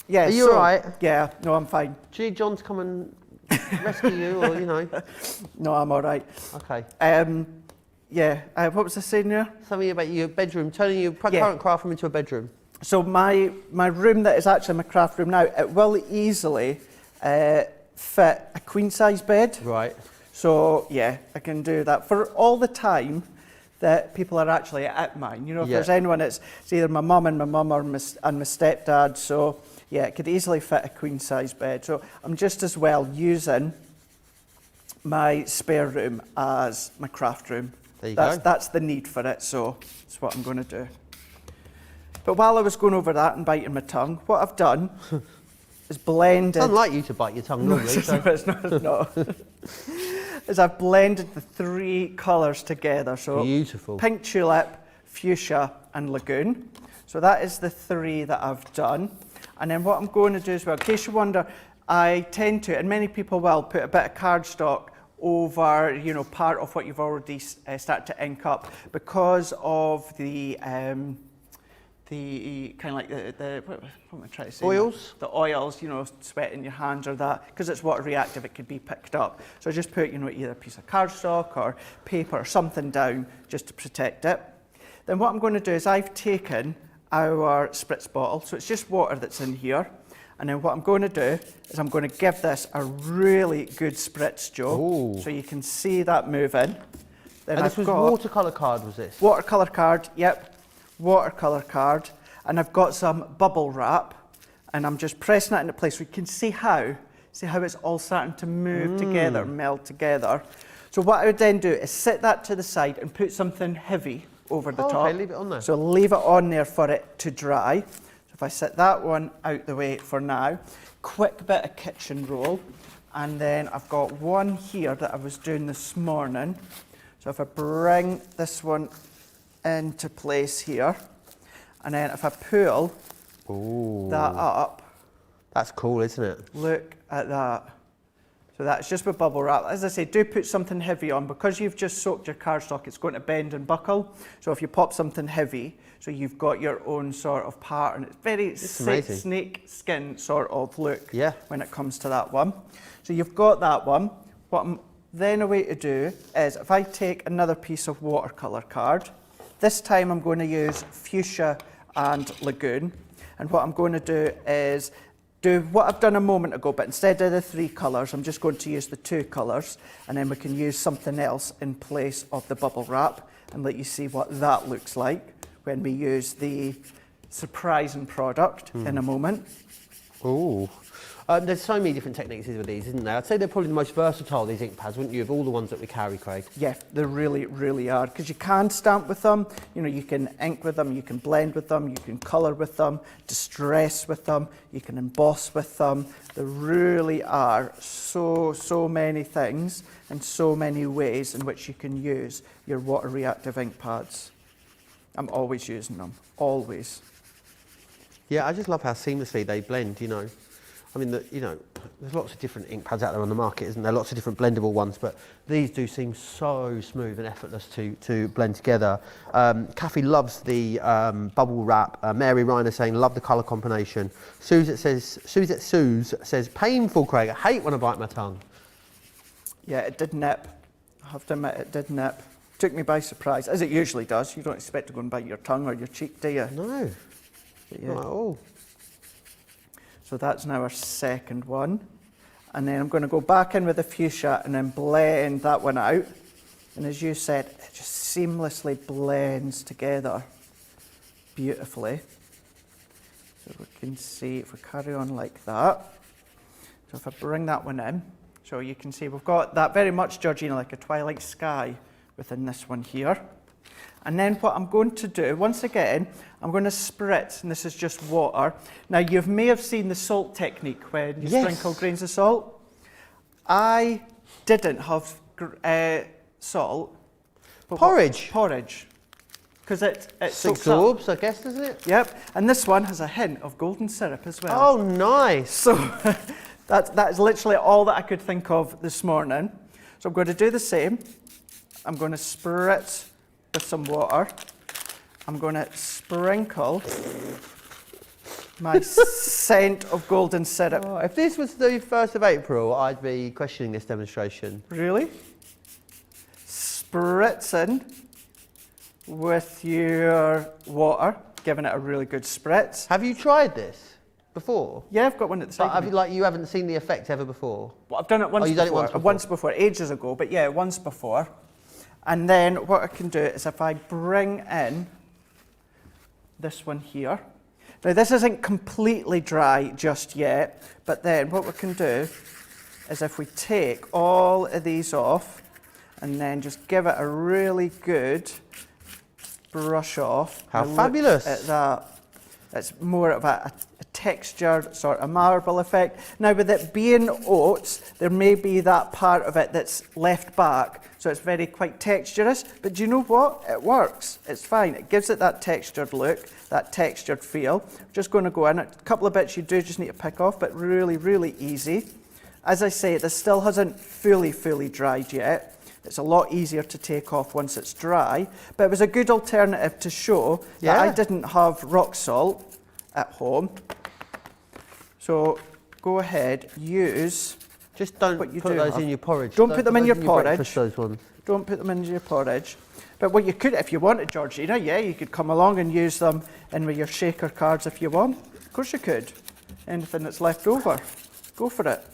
Speaker 1: Yeah,
Speaker 2: are you all right?
Speaker 1: Yeah, no, I'm fine.
Speaker 2: Do you need John to come and rescue you, or, you know?
Speaker 1: No, I'm all right.
Speaker 2: Okay.
Speaker 1: Yeah, what was I saying there?
Speaker 2: Something about your bedroom, turning your current craft room into a bedroom.
Speaker 1: So my room that is actually my craft room now, it will easily fit a queen-size bed.
Speaker 2: Right.
Speaker 1: So, yeah, I can do that. For all the time that people are actually at mine, you know, if there's anyone, it's either my mum and my stepdad, so... Yeah, it could easily fit a queen-size bed. So I'm just as well using my spare room as my craft room.
Speaker 2: There you go.
Speaker 1: That's the need for it, so that's what I'm going to do. But while I was going over that and biting my tongue, what I've done is blended...
Speaker 2: It's unlike you to bite your tongue normally.
Speaker 1: No, it's not. Is I've blended the three colours together. So
Speaker 2: beautiful. Pink
Speaker 1: tulip, fuchsia and lagoon. So that is the three that I've done. And then what I'm going to do as well, in case you wonder, I tend to, and many people will, put a bit of cardstock over, you know, part of what you've already started to ink up because of the kind of like what am I trying to say?
Speaker 2: Oils?
Speaker 1: The oils, you know, sweat in your hands or that, because it's water reactive, it could be picked up. So I just put, you know, either a piece of cardstock or paper or something down just to protect it. Then what I'm going to do is I've taken our spritz bottle, so it's just water that's in here, and then what I'm going to do is I'm going to give this a really good spritz, Joe.
Speaker 2: Ooh.
Speaker 1: So you can see that moving. Then
Speaker 2: and this was watercolour card, was this?
Speaker 1: Watercolour card, yep, watercolour card, and I've got some bubble wrap, and I'm just pressing that into place. We can see how it's all starting to move together, meld together. So what I would then do is sit that to the side and put something heavy over the top.
Speaker 2: Okay, leave it on there.
Speaker 1: So leave it on there for it to dry. So if I set that one out the way for now, quick bit of kitchen roll, and then I've got one here that I was doing this morning. So if I bring this one into place here, and then if I pull that up.
Speaker 2: That's cool, isn't it?
Speaker 1: Look at that. So that's just with bubble wrap. As I say, do put something heavy on. Because you've just soaked your cardstock, it's going to bend and buckle. So if you pop something heavy, so you've got your own sort of pattern. It's very snake skin sort of look when it comes to that one. So you've got that one. What then a way to do is, if I take another piece of watercolour card, this time I'm going to use fuchsia and lagoon. And what I'm going to do is do what I've done a moment ago, but instead of the three colours, I'm just going to use the two colours, and then we can use something else in place of the bubble wrap and let you see what that looks like when we use the surprising product in a moment.
Speaker 2: Ooh. There's so many different techniques with these, isn't there? I'd say they're probably the most versatile, these ink pads, wouldn't you, of all the ones that we carry, Craig?
Speaker 1: Yeah, they really, really are, because you can stamp with them, you know, you can ink with them, you can blend with them, you can colour with them, distress with them, you can emboss with them. There really are so many things and so many ways in which you can use your water reactive ink pads. I'm always using them, always.
Speaker 2: Yeah, I just love how seamlessly they blend, you know. I mean, there's lots of different ink pads out there on the market, isn't there? Lots of different blendable ones, but these do seem so smooth and effortless to blend together. Kathy loves the bubble wrap. Mary Reiner saying, love the colour combination. Suzette says, painful, Craig. I hate when I bite my tongue.
Speaker 1: Yeah, it did nip. I have to admit, it did nip. Took me by surprise, as it usually does. You don't expect to go and bite your tongue or your cheek, do you?
Speaker 2: No,
Speaker 1: Yeah.
Speaker 2: not at all.
Speaker 1: So that's now our second one. And then I'm going to go back in with the fuchsia and then blend that one out. And as you said, it just seamlessly blends together beautifully. So we can see if we carry on like that. So if I bring that one in, so you can see we've got that very much, Georgina, like a twilight sky within this one here. And then what I'm going to do, once again, I'm going to spritz, and this is just water. Now, you may have seen the salt technique when you sprinkle grains of salt. I didn't have salt.
Speaker 2: Porridge?
Speaker 1: Porridge. Because it soaks
Speaker 2: absorbs, I guess, doesn't it?
Speaker 1: Yep. And this one has a hint of golden syrup as well.
Speaker 2: Oh, nice.
Speaker 1: So that is literally all that I could think of this morning. So I'm going to do the same. I'm going to spritz with some water. I'm going to sprinkle my scent of golden syrup.
Speaker 2: Oh, if this was the 1st of April, I'd be questioning this demonstration.
Speaker 1: Really? Spritzing with your water, giving it a really good spritz.
Speaker 2: Have you tried this before?
Speaker 1: Yeah, I've got one at the side.
Speaker 2: You haven't seen the effect ever before?
Speaker 1: Well, I've done it once
Speaker 2: you've
Speaker 1: before.
Speaker 2: done it once before?
Speaker 1: Once before, ages ago, but yeah, once before. And then what I can do is if I bring in this one here. Now this isn't completely dry just yet, but then what we can do is if we take all of these off and then just give it a really good brush off.
Speaker 2: How
Speaker 1: Now
Speaker 2: fabulous.
Speaker 1: look at that. It's more of a textured sort of marble effect. Now with it being oats, there may be that part of it that's left back, so it's very quite texturous, but do you know what? It works. It's fine. It gives it that textured look, that textured feel. Just going to go in. A couple of bits you do just need to pick off, but really, really easy. As I say, this still hasn't fully dried yet. It's a lot easier to take off once it's dry, but it was a good alternative to show that I didn't have rock salt at home. So go ahead, use.
Speaker 2: Just don't
Speaker 1: what you
Speaker 2: put
Speaker 1: do
Speaker 2: those
Speaker 1: have.
Speaker 2: in your porridge.
Speaker 1: Don't put them in your porridge.
Speaker 2: Breakfast, those ones.
Speaker 1: Don't put them in your porridge. But what you could, if you wanted, Georgina, yeah, you could come along and use them in with your shaker cards if you want. Of course you could. Anything that's left over, go for it.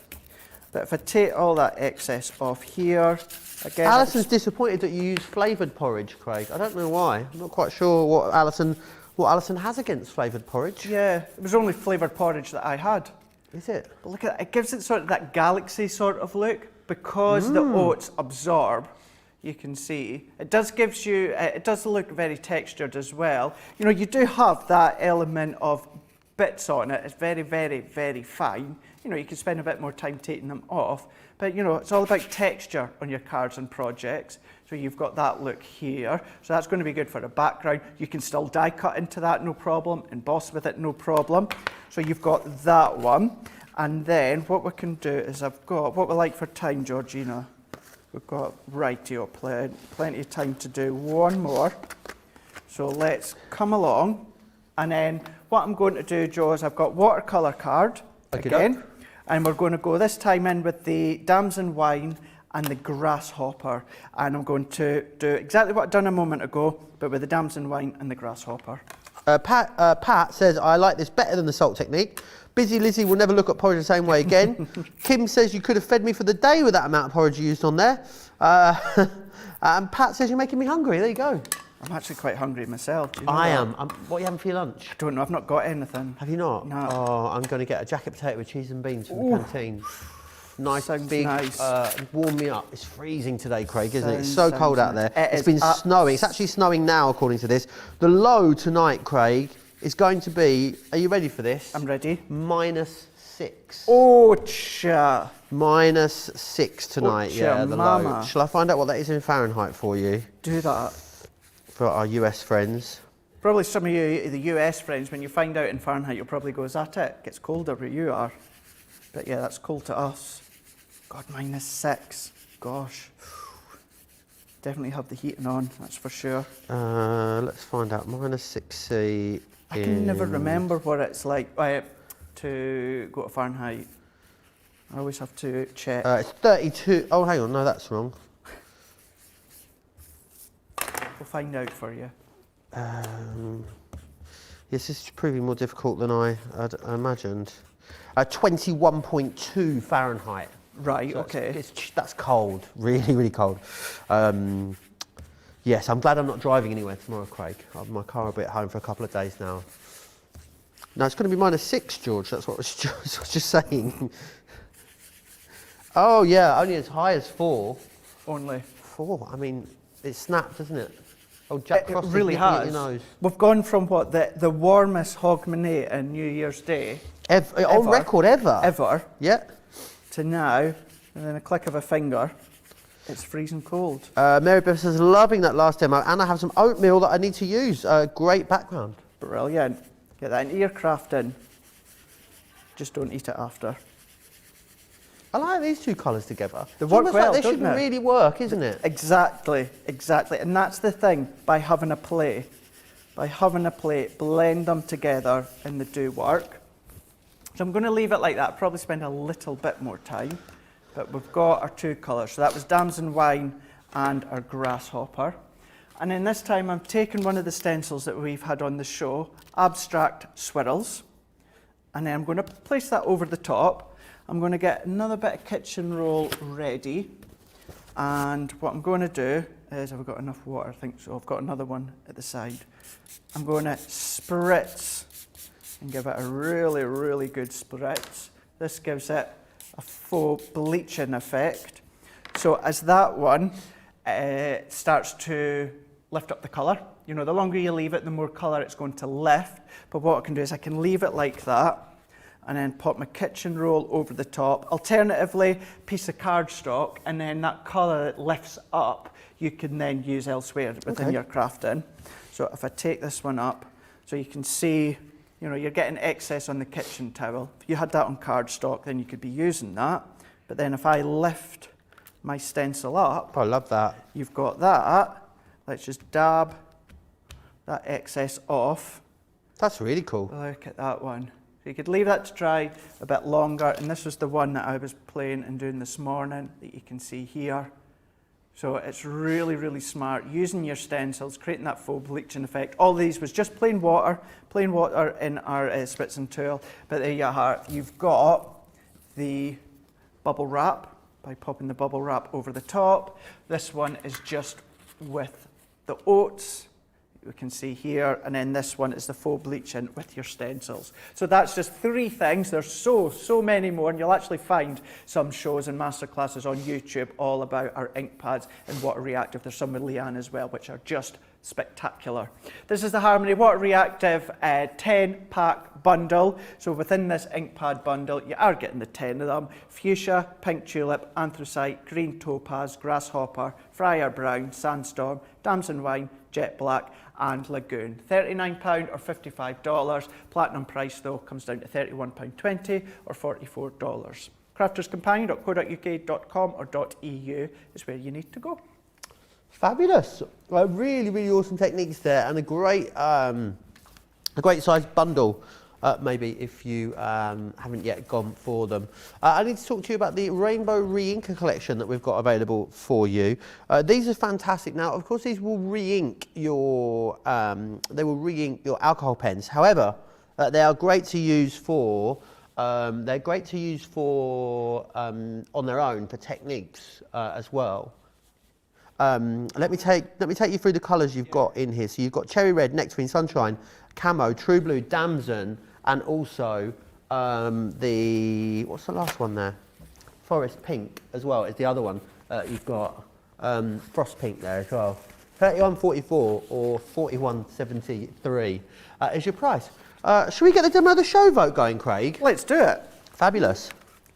Speaker 1: But if I take all that excess off here, again...
Speaker 2: Alison's disappointed that you use flavoured porridge, Craig. I don't know why. I'm not quite sure what Alison has against flavoured porridge.
Speaker 1: Yeah, it was only flavoured porridge that I had.
Speaker 2: Is it?
Speaker 1: But look at that, it gives it sort of that galaxy sort of look. Because the oats absorb, you can see, it does look very textured as well. You know, you do have that element of bits on it. It's very, very, very fine. You know, you can spend a bit more time taking them off. But, you know, it's all about texture on your cards and projects. So you've got that look here. So that's going to be good for a background. You can still die cut into that, no problem. Emboss with it, no problem. So you've got that one. And then what we can do is I've got, what we like for time, Georgina? We've got, rightio, plenty of time to do one more. So let's come along. And then what I'm going to do, Joe, is I've got watercolour card again. And we're going to go this time in with the Damson Wine and the Grasshopper. And I'm going to do exactly what I've done a moment ago, but with the Damson Wine and the Grasshopper.
Speaker 2: Pat says, I like this better than the salt technique. Busy Lizzie will never look at porridge the same way again. Kim says you could have fed me for the day with that amount of porridge you used on there. And Pat says you're making me hungry. There you go.
Speaker 1: I'm actually quite hungry myself. Do you know
Speaker 2: I
Speaker 1: that?
Speaker 2: am. What are you having for your lunch?
Speaker 1: I don't know. I've not got anything.
Speaker 2: Have you not?
Speaker 1: No.
Speaker 2: Oh, I'm going to get a jacket potato with cheese and beans from the canteen. Nice,
Speaker 1: Sounds
Speaker 2: big,
Speaker 1: nice.
Speaker 2: warm me up. It's freezing today, Craig, isn't it? It's
Speaker 1: Sounds
Speaker 2: so cold out there.
Speaker 1: nice.
Speaker 2: It's been snowing. It's actually snowing now, according to this. The low tonight, Craig, is going to be, are you ready for this?
Speaker 1: I'm ready.
Speaker 2: -6.
Speaker 1: Oh, cha.
Speaker 2: -6 tonight, yeah, the
Speaker 1: mama.
Speaker 2: low. Shall I find out what that is in Fahrenheit for you?
Speaker 1: Do that.
Speaker 2: For our US friends.
Speaker 1: Probably some of you, the US friends, when you find out in Fahrenheit, you'll probably go, is that it? It gets colder where you are. But yeah, that's cold to us. God, -6. Gosh. Definitely have the heating on, that's for sure.
Speaker 2: Let's find out. -6C.
Speaker 1: I can never remember what it's like to go to Fahrenheit. I always have to check.
Speaker 2: It's 32. Oh, hang on. No, that's wrong.
Speaker 1: We'll find out for you.
Speaker 2: Yes, this is proving more difficult than I imagined. 21.2 Fahrenheit.
Speaker 1: Right,
Speaker 2: So
Speaker 1: okay.
Speaker 2: that's cold, really, really cold. Yes, I'm glad I'm not driving anywhere tomorrow, Craig. My car will be at home for a couple of days now. No, it's going to be -6, George. That's what I was just saying. Oh, yeah, only as high as 4.
Speaker 1: Only.
Speaker 2: 4, I mean, it snapped, doesn't it? Oh, Jack
Speaker 1: It
Speaker 2: Frost is
Speaker 1: really
Speaker 2: nipping at
Speaker 1: has.
Speaker 2: your nose.
Speaker 1: We've gone from what, the warmest Hogmanay on New Year's Day
Speaker 2: On record, ever? Yeah.
Speaker 1: to now, and then a click of a finger, it's freezing cold.
Speaker 2: Mary Beth says, loving that last demo, and I have some oatmeal that I need to use. Great background.
Speaker 1: Brilliant. Get that into your crafting. Just don't eat it after.
Speaker 2: I like these two colours together.
Speaker 1: They
Speaker 2: It's
Speaker 1: work
Speaker 2: almost
Speaker 1: well,
Speaker 2: like they
Speaker 1: don't
Speaker 2: should
Speaker 1: they?
Speaker 2: really work, isn't it?
Speaker 1: Exactly, exactly. And that's the thing, by having a play. By having a play, blend them together and they do work. So I'm going to leave it like that, probably spend a little bit more time. But we've got our 2 colours. So that was Damson Wine and our Grasshopper. And then this time I'm taking one of the stencils that we've had on the show, Abstract Swirls. And then I'm going to place that over the top. I'm going to get another bit of kitchen roll ready. And what I'm going to do is, have I got enough water? I think so. I've got another one at the side. I'm going to spritz and give it a really, really good spritz. This gives it a faux bleaching effect. So as that one starts to lift up the colour, you know, the longer you leave it, the more colour it's going to lift. But what I can do is I can leave it like that and then pop my kitchen roll over the top. Alternatively, piece of cardstock, and then that colour that lifts up, you can then use elsewhere within your crafting. So if I take this one up, so you can see, you know, you're getting excess on the kitchen towel. If you had that on cardstock, then you could be using that. But then if I lift my stencil up,
Speaker 2: I love that.
Speaker 1: you've got that. Let's just dab that excess off.
Speaker 2: That's really cool.
Speaker 1: Look at that one. So you could leave that to dry a bit longer, and this was the one that I was playing and doing this morning that you can see here. So it's really, really smart, using your stencils, creating that faux bleaching effect. All these was just plain water in our spritzing tool, but there you are. You've got the bubble wrap by popping the bubble wrap over the top. This one is just with the oats, we can see here, and then this one is the faux bleaching with your stencils. So that's just 3 things. There's so many more, and you'll actually find some shows and masterclasses on YouTube all about our ink pads and water reactive. There's some with Leanne as well, which are just spectacular. This is the Harmony Water Reactive 10-pack bundle. So within this ink pad bundle, you are getting the 10 of them. Fuchsia, pink tulip, anthracite, green topaz, grasshopper, friar brown, sandstorm, damson wine, jet black, and lagoon. £39 or $55. Platinum price though comes down to £31.20 or $44. crafterscompanion.co.uk.com or .eu is where you need to go.
Speaker 2: Fabulous. Really, really awesome techniques there, and a great size bundle. Maybe if you haven't yet gone for them. I need to talk to you about the Rainbow Re-Inker collection that we've got available for you. These are fantastic. Now, of course, these will re-ink your alcohol pens. However, they are great to use for on their own for techniques as well. Let me take you through the colours you've got in here. So you've got cherry red, nectarine, sunshine, camo, true blue, damson, and also what's the last one there? Forest pink as well is the other one. You've got frost pink there as well. £31.44 or £41.73 is your price. Should we get the demo of the show vote going, Craig?
Speaker 1: Let's do it.
Speaker 2: Fabulous.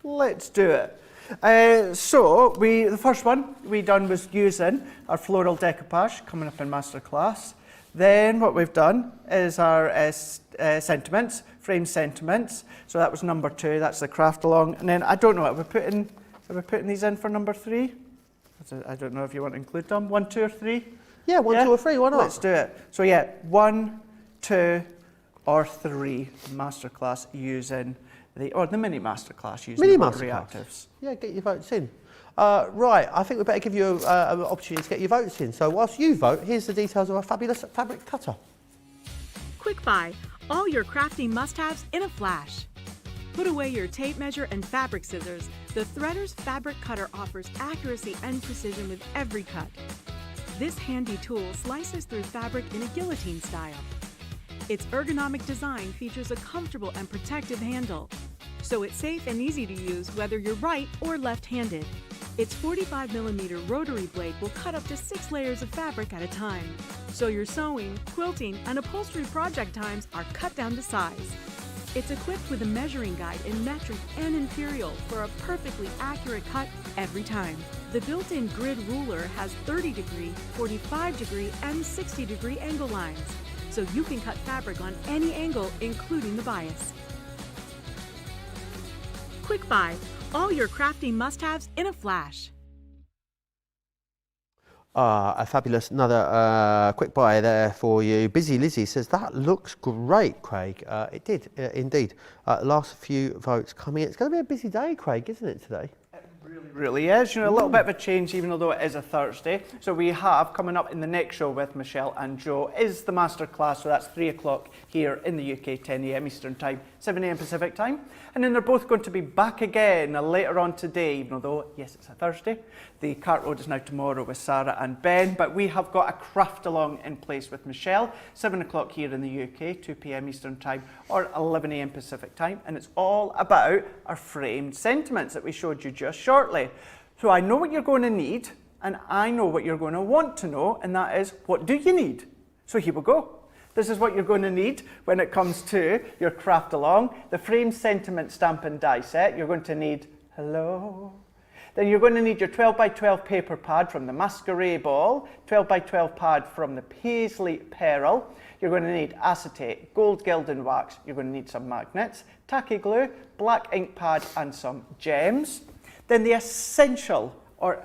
Speaker 1: Let's do it. The first one we done was using our floral decoupage coming up in masterclass. Then what we've done is our sentiments, frame sentiments. So that was number 2, that's the craft along. And then I don't know, are we putting these in for number 3? I don't know if you want to include them. 1, 2 or 3?
Speaker 2: Yeah, 1, 2 or 3, why not?
Speaker 1: Let's do it. So yeah, 1, 2 or 3 masterclass using the mini masterclass using the reactives.
Speaker 2: Yeah, get your votes in. Right, I think we better give you an opportunity to get your votes in. So whilst you vote, here's the details of our fabulous fabric cutter.
Speaker 4: Quick buy, all your crafting must-haves in a flash. Put away your tape measure and fabric scissors. The Threader's fabric cutter offers accuracy and precision with every cut. This handy tool slices through fabric in a guillotine style. Its ergonomic design features a comfortable and protective handle, so it's safe and easy to use whether you're right or left-handed. Its 45mm rotary blade will cut up to 6 layers of fabric at a time, so your sewing, quilting, and upholstery project times are cut down to size. It's equipped with a measuring guide in metric and imperial for a perfectly accurate cut every time. The built-in grid ruler has 30-degree, 45-degree, and 60-degree angle lines, so you can cut fabric on any angle, including the bias. Quick buy, all your crafting must-haves in a flash.
Speaker 2: A fabulous, another quick buy there for you. Busy Lizzie says, that looks great, Craig. It did, indeed. Last few votes coming in. It's going to be a busy day, Craig, isn't it, today?
Speaker 1: Really is, a little bit of a change even though it is a Thursday. So we have coming up in the next show with Michelle and Joe is the masterclass, so that's 3 o'clock here in the UK, 10 a.m. Eastern Time, 7 a.m. Pacific Time. And then they're both going to be back again later on today, even though, yes, it's a Thursday. The cart load is now tomorrow with Sarah and Ben, but we have got a craft along in place with Michelle, 7 o'clock here in the UK, 2 p.m. Eastern Time, or 11 a.m. Pacific Time. And it's all about our framed sentiments that we showed you just shortly. So I know what you're going to need, and I know what you're going to want to know, and that is, what do you need? So here we go. This is what you're going to need when it comes to your craft along. The frame sentiment stamp and die set. You're going to need hello. Then you're going to need your 12 by 12 paper pad from the Masquerade Ball, 12 by 12 pad from the Paisley Pearl. You're going to need acetate, gold gilding wax. You're going to need some magnets, tacky glue, black ink pad, and some gems. Then the essential or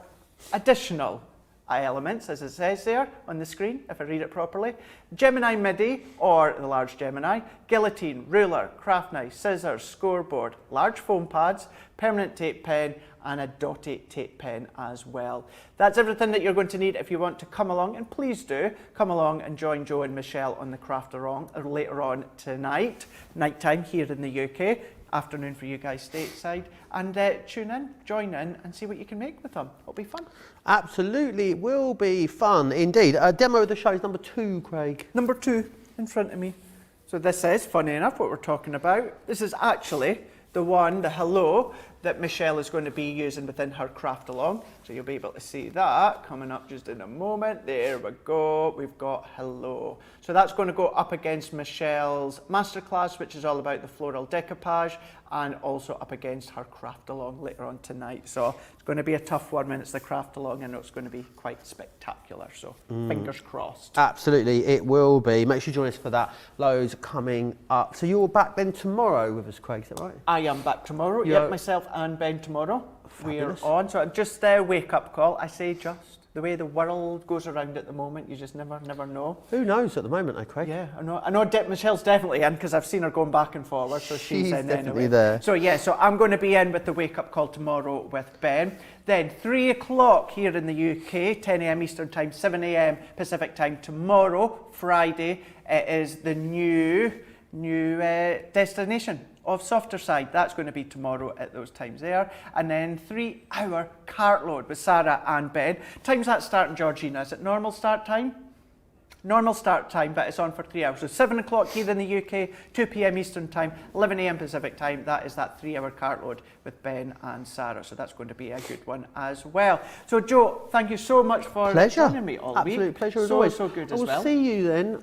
Speaker 1: additional elements, as it says there on the screen, if I read it properly. Gemini MIDI or the large Gemini, guillotine, ruler, craft knife, scissors, scoreboard, large foam pads, permanent tape pen, and a dotty tape pen as well. That's everything that you're going to need if you want to come along, and please do come along and join Joe and Michelle on the craft along later on tonight, night time here in the UK. Afternoon for you guys stateside, and tune in, join in, and see what you can make with them. It'll be fun.
Speaker 2: Absolutely, it will be fun indeed. Demo of the show is number 2, Craig.
Speaker 1: Number 2 in front of me. So this is, funny enough, what we're talking about. This is actually the one, the hello, that Michelle is going to be using within her craft along. So you'll be able to see that coming up just in a moment. There we go, we've got hello. So that's going to go up against Michelle's masterclass, which is all about the floral decoupage, and also up against her craft along later on tonight. So it's going to be a tough one when it's the craft along. I know it's going to be quite spectacular, so fingers crossed.
Speaker 2: Absolutely, it will be. Make sure you join us for that. Loads coming up. So you're back then tomorrow with us, Craig, is that right?
Speaker 1: I am back tomorrow. Yep, myself and Ben tomorrow.
Speaker 2: Fabulous.
Speaker 1: We're on. So just a wake-up call. I say just. The way the world goes around at the moment, you just never know.
Speaker 2: Who knows at the moment, though, Craig?
Speaker 1: Yeah, I know Michelle's definitely in, because I've seen her going back and forward, so she's in
Speaker 2: definitely
Speaker 1: anyway.
Speaker 2: there.
Speaker 1: So yeah, so I'm going to be in with the wake-up call tomorrow with Ben. Then 3 o'clock here in the UK, 10 a.m. Eastern Time, 7 a.m. Pacific Time tomorrow, Friday, it is the new destination of Softer Side. That's going to be tomorrow at those times there. And then 3-hour cart load with Sarah and Ben. Time's that starting, Georgina? Is it normal start time? Normal start time, but it's on for 3 hours. So 7 o'clock here in the UK, 2 p.m. Eastern Time, 11 a.m. Pacific Time. That is that 3-hour cart load with Ben and Sarah. So that's going to be a good one as well. So Joe, thank you so much for joining me all week.
Speaker 2: Absolute pleasure as
Speaker 1: always.
Speaker 2: always.
Speaker 1: So good as well.
Speaker 2: We'll see you then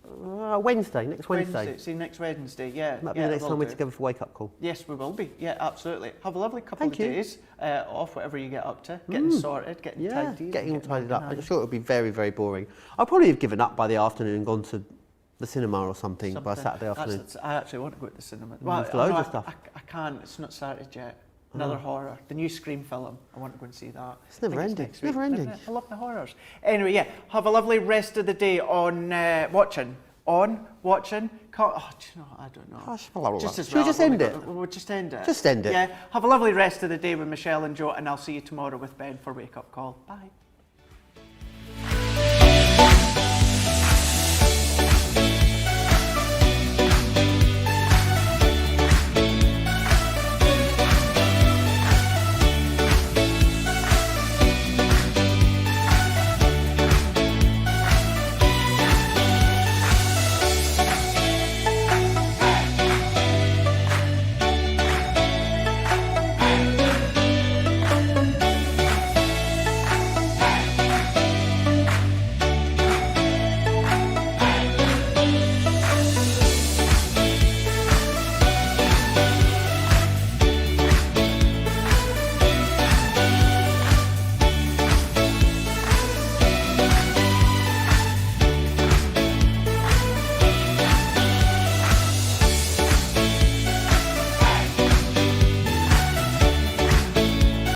Speaker 2: Wednesday, next Wednesday.
Speaker 1: See you next Wednesday, yeah.
Speaker 2: Might be
Speaker 1: yeah,
Speaker 2: the next
Speaker 1: will
Speaker 2: time we're
Speaker 1: do.
Speaker 2: together for Wake Up Call.
Speaker 1: Yes, we will be. Yeah, absolutely. Have a lovely couple
Speaker 2: Thank
Speaker 1: of
Speaker 2: you.
Speaker 1: days off, whatever you get up to. Getting sorted, getting tidied.
Speaker 2: Getting all tidied up. I'm
Speaker 1: organised.
Speaker 2: sure it would be very, very boring. I'll probably have given up by the afternoon and gone to the cinema or something by Saturday afternoon.
Speaker 1: I actually want to go to the cinema.
Speaker 2: There's loads of stuff.
Speaker 1: I can't. It's not started yet. Another horror. The new Scream film. I want to go and see that.
Speaker 2: It's never
Speaker 1: I think
Speaker 2: ending.
Speaker 1: next
Speaker 2: It's never
Speaker 1: week,
Speaker 2: ending.
Speaker 1: isn't it? I love the horrors. Anyway, yeah. Have a lovely rest of the day on watching. Watching. Oh, do you know? I don't know.
Speaker 2: Gosh, blah, blah, blah.
Speaker 1: Just as
Speaker 2: Should we
Speaker 1: well,
Speaker 2: just
Speaker 1: I've
Speaker 2: end
Speaker 1: only
Speaker 2: it?
Speaker 1: We'll just end it.
Speaker 2: Just end it.
Speaker 1: Yeah. Have a lovely rest of the day with Michelle and Joe, and I'll see you tomorrow with Ben for Wake Up Call. Bye.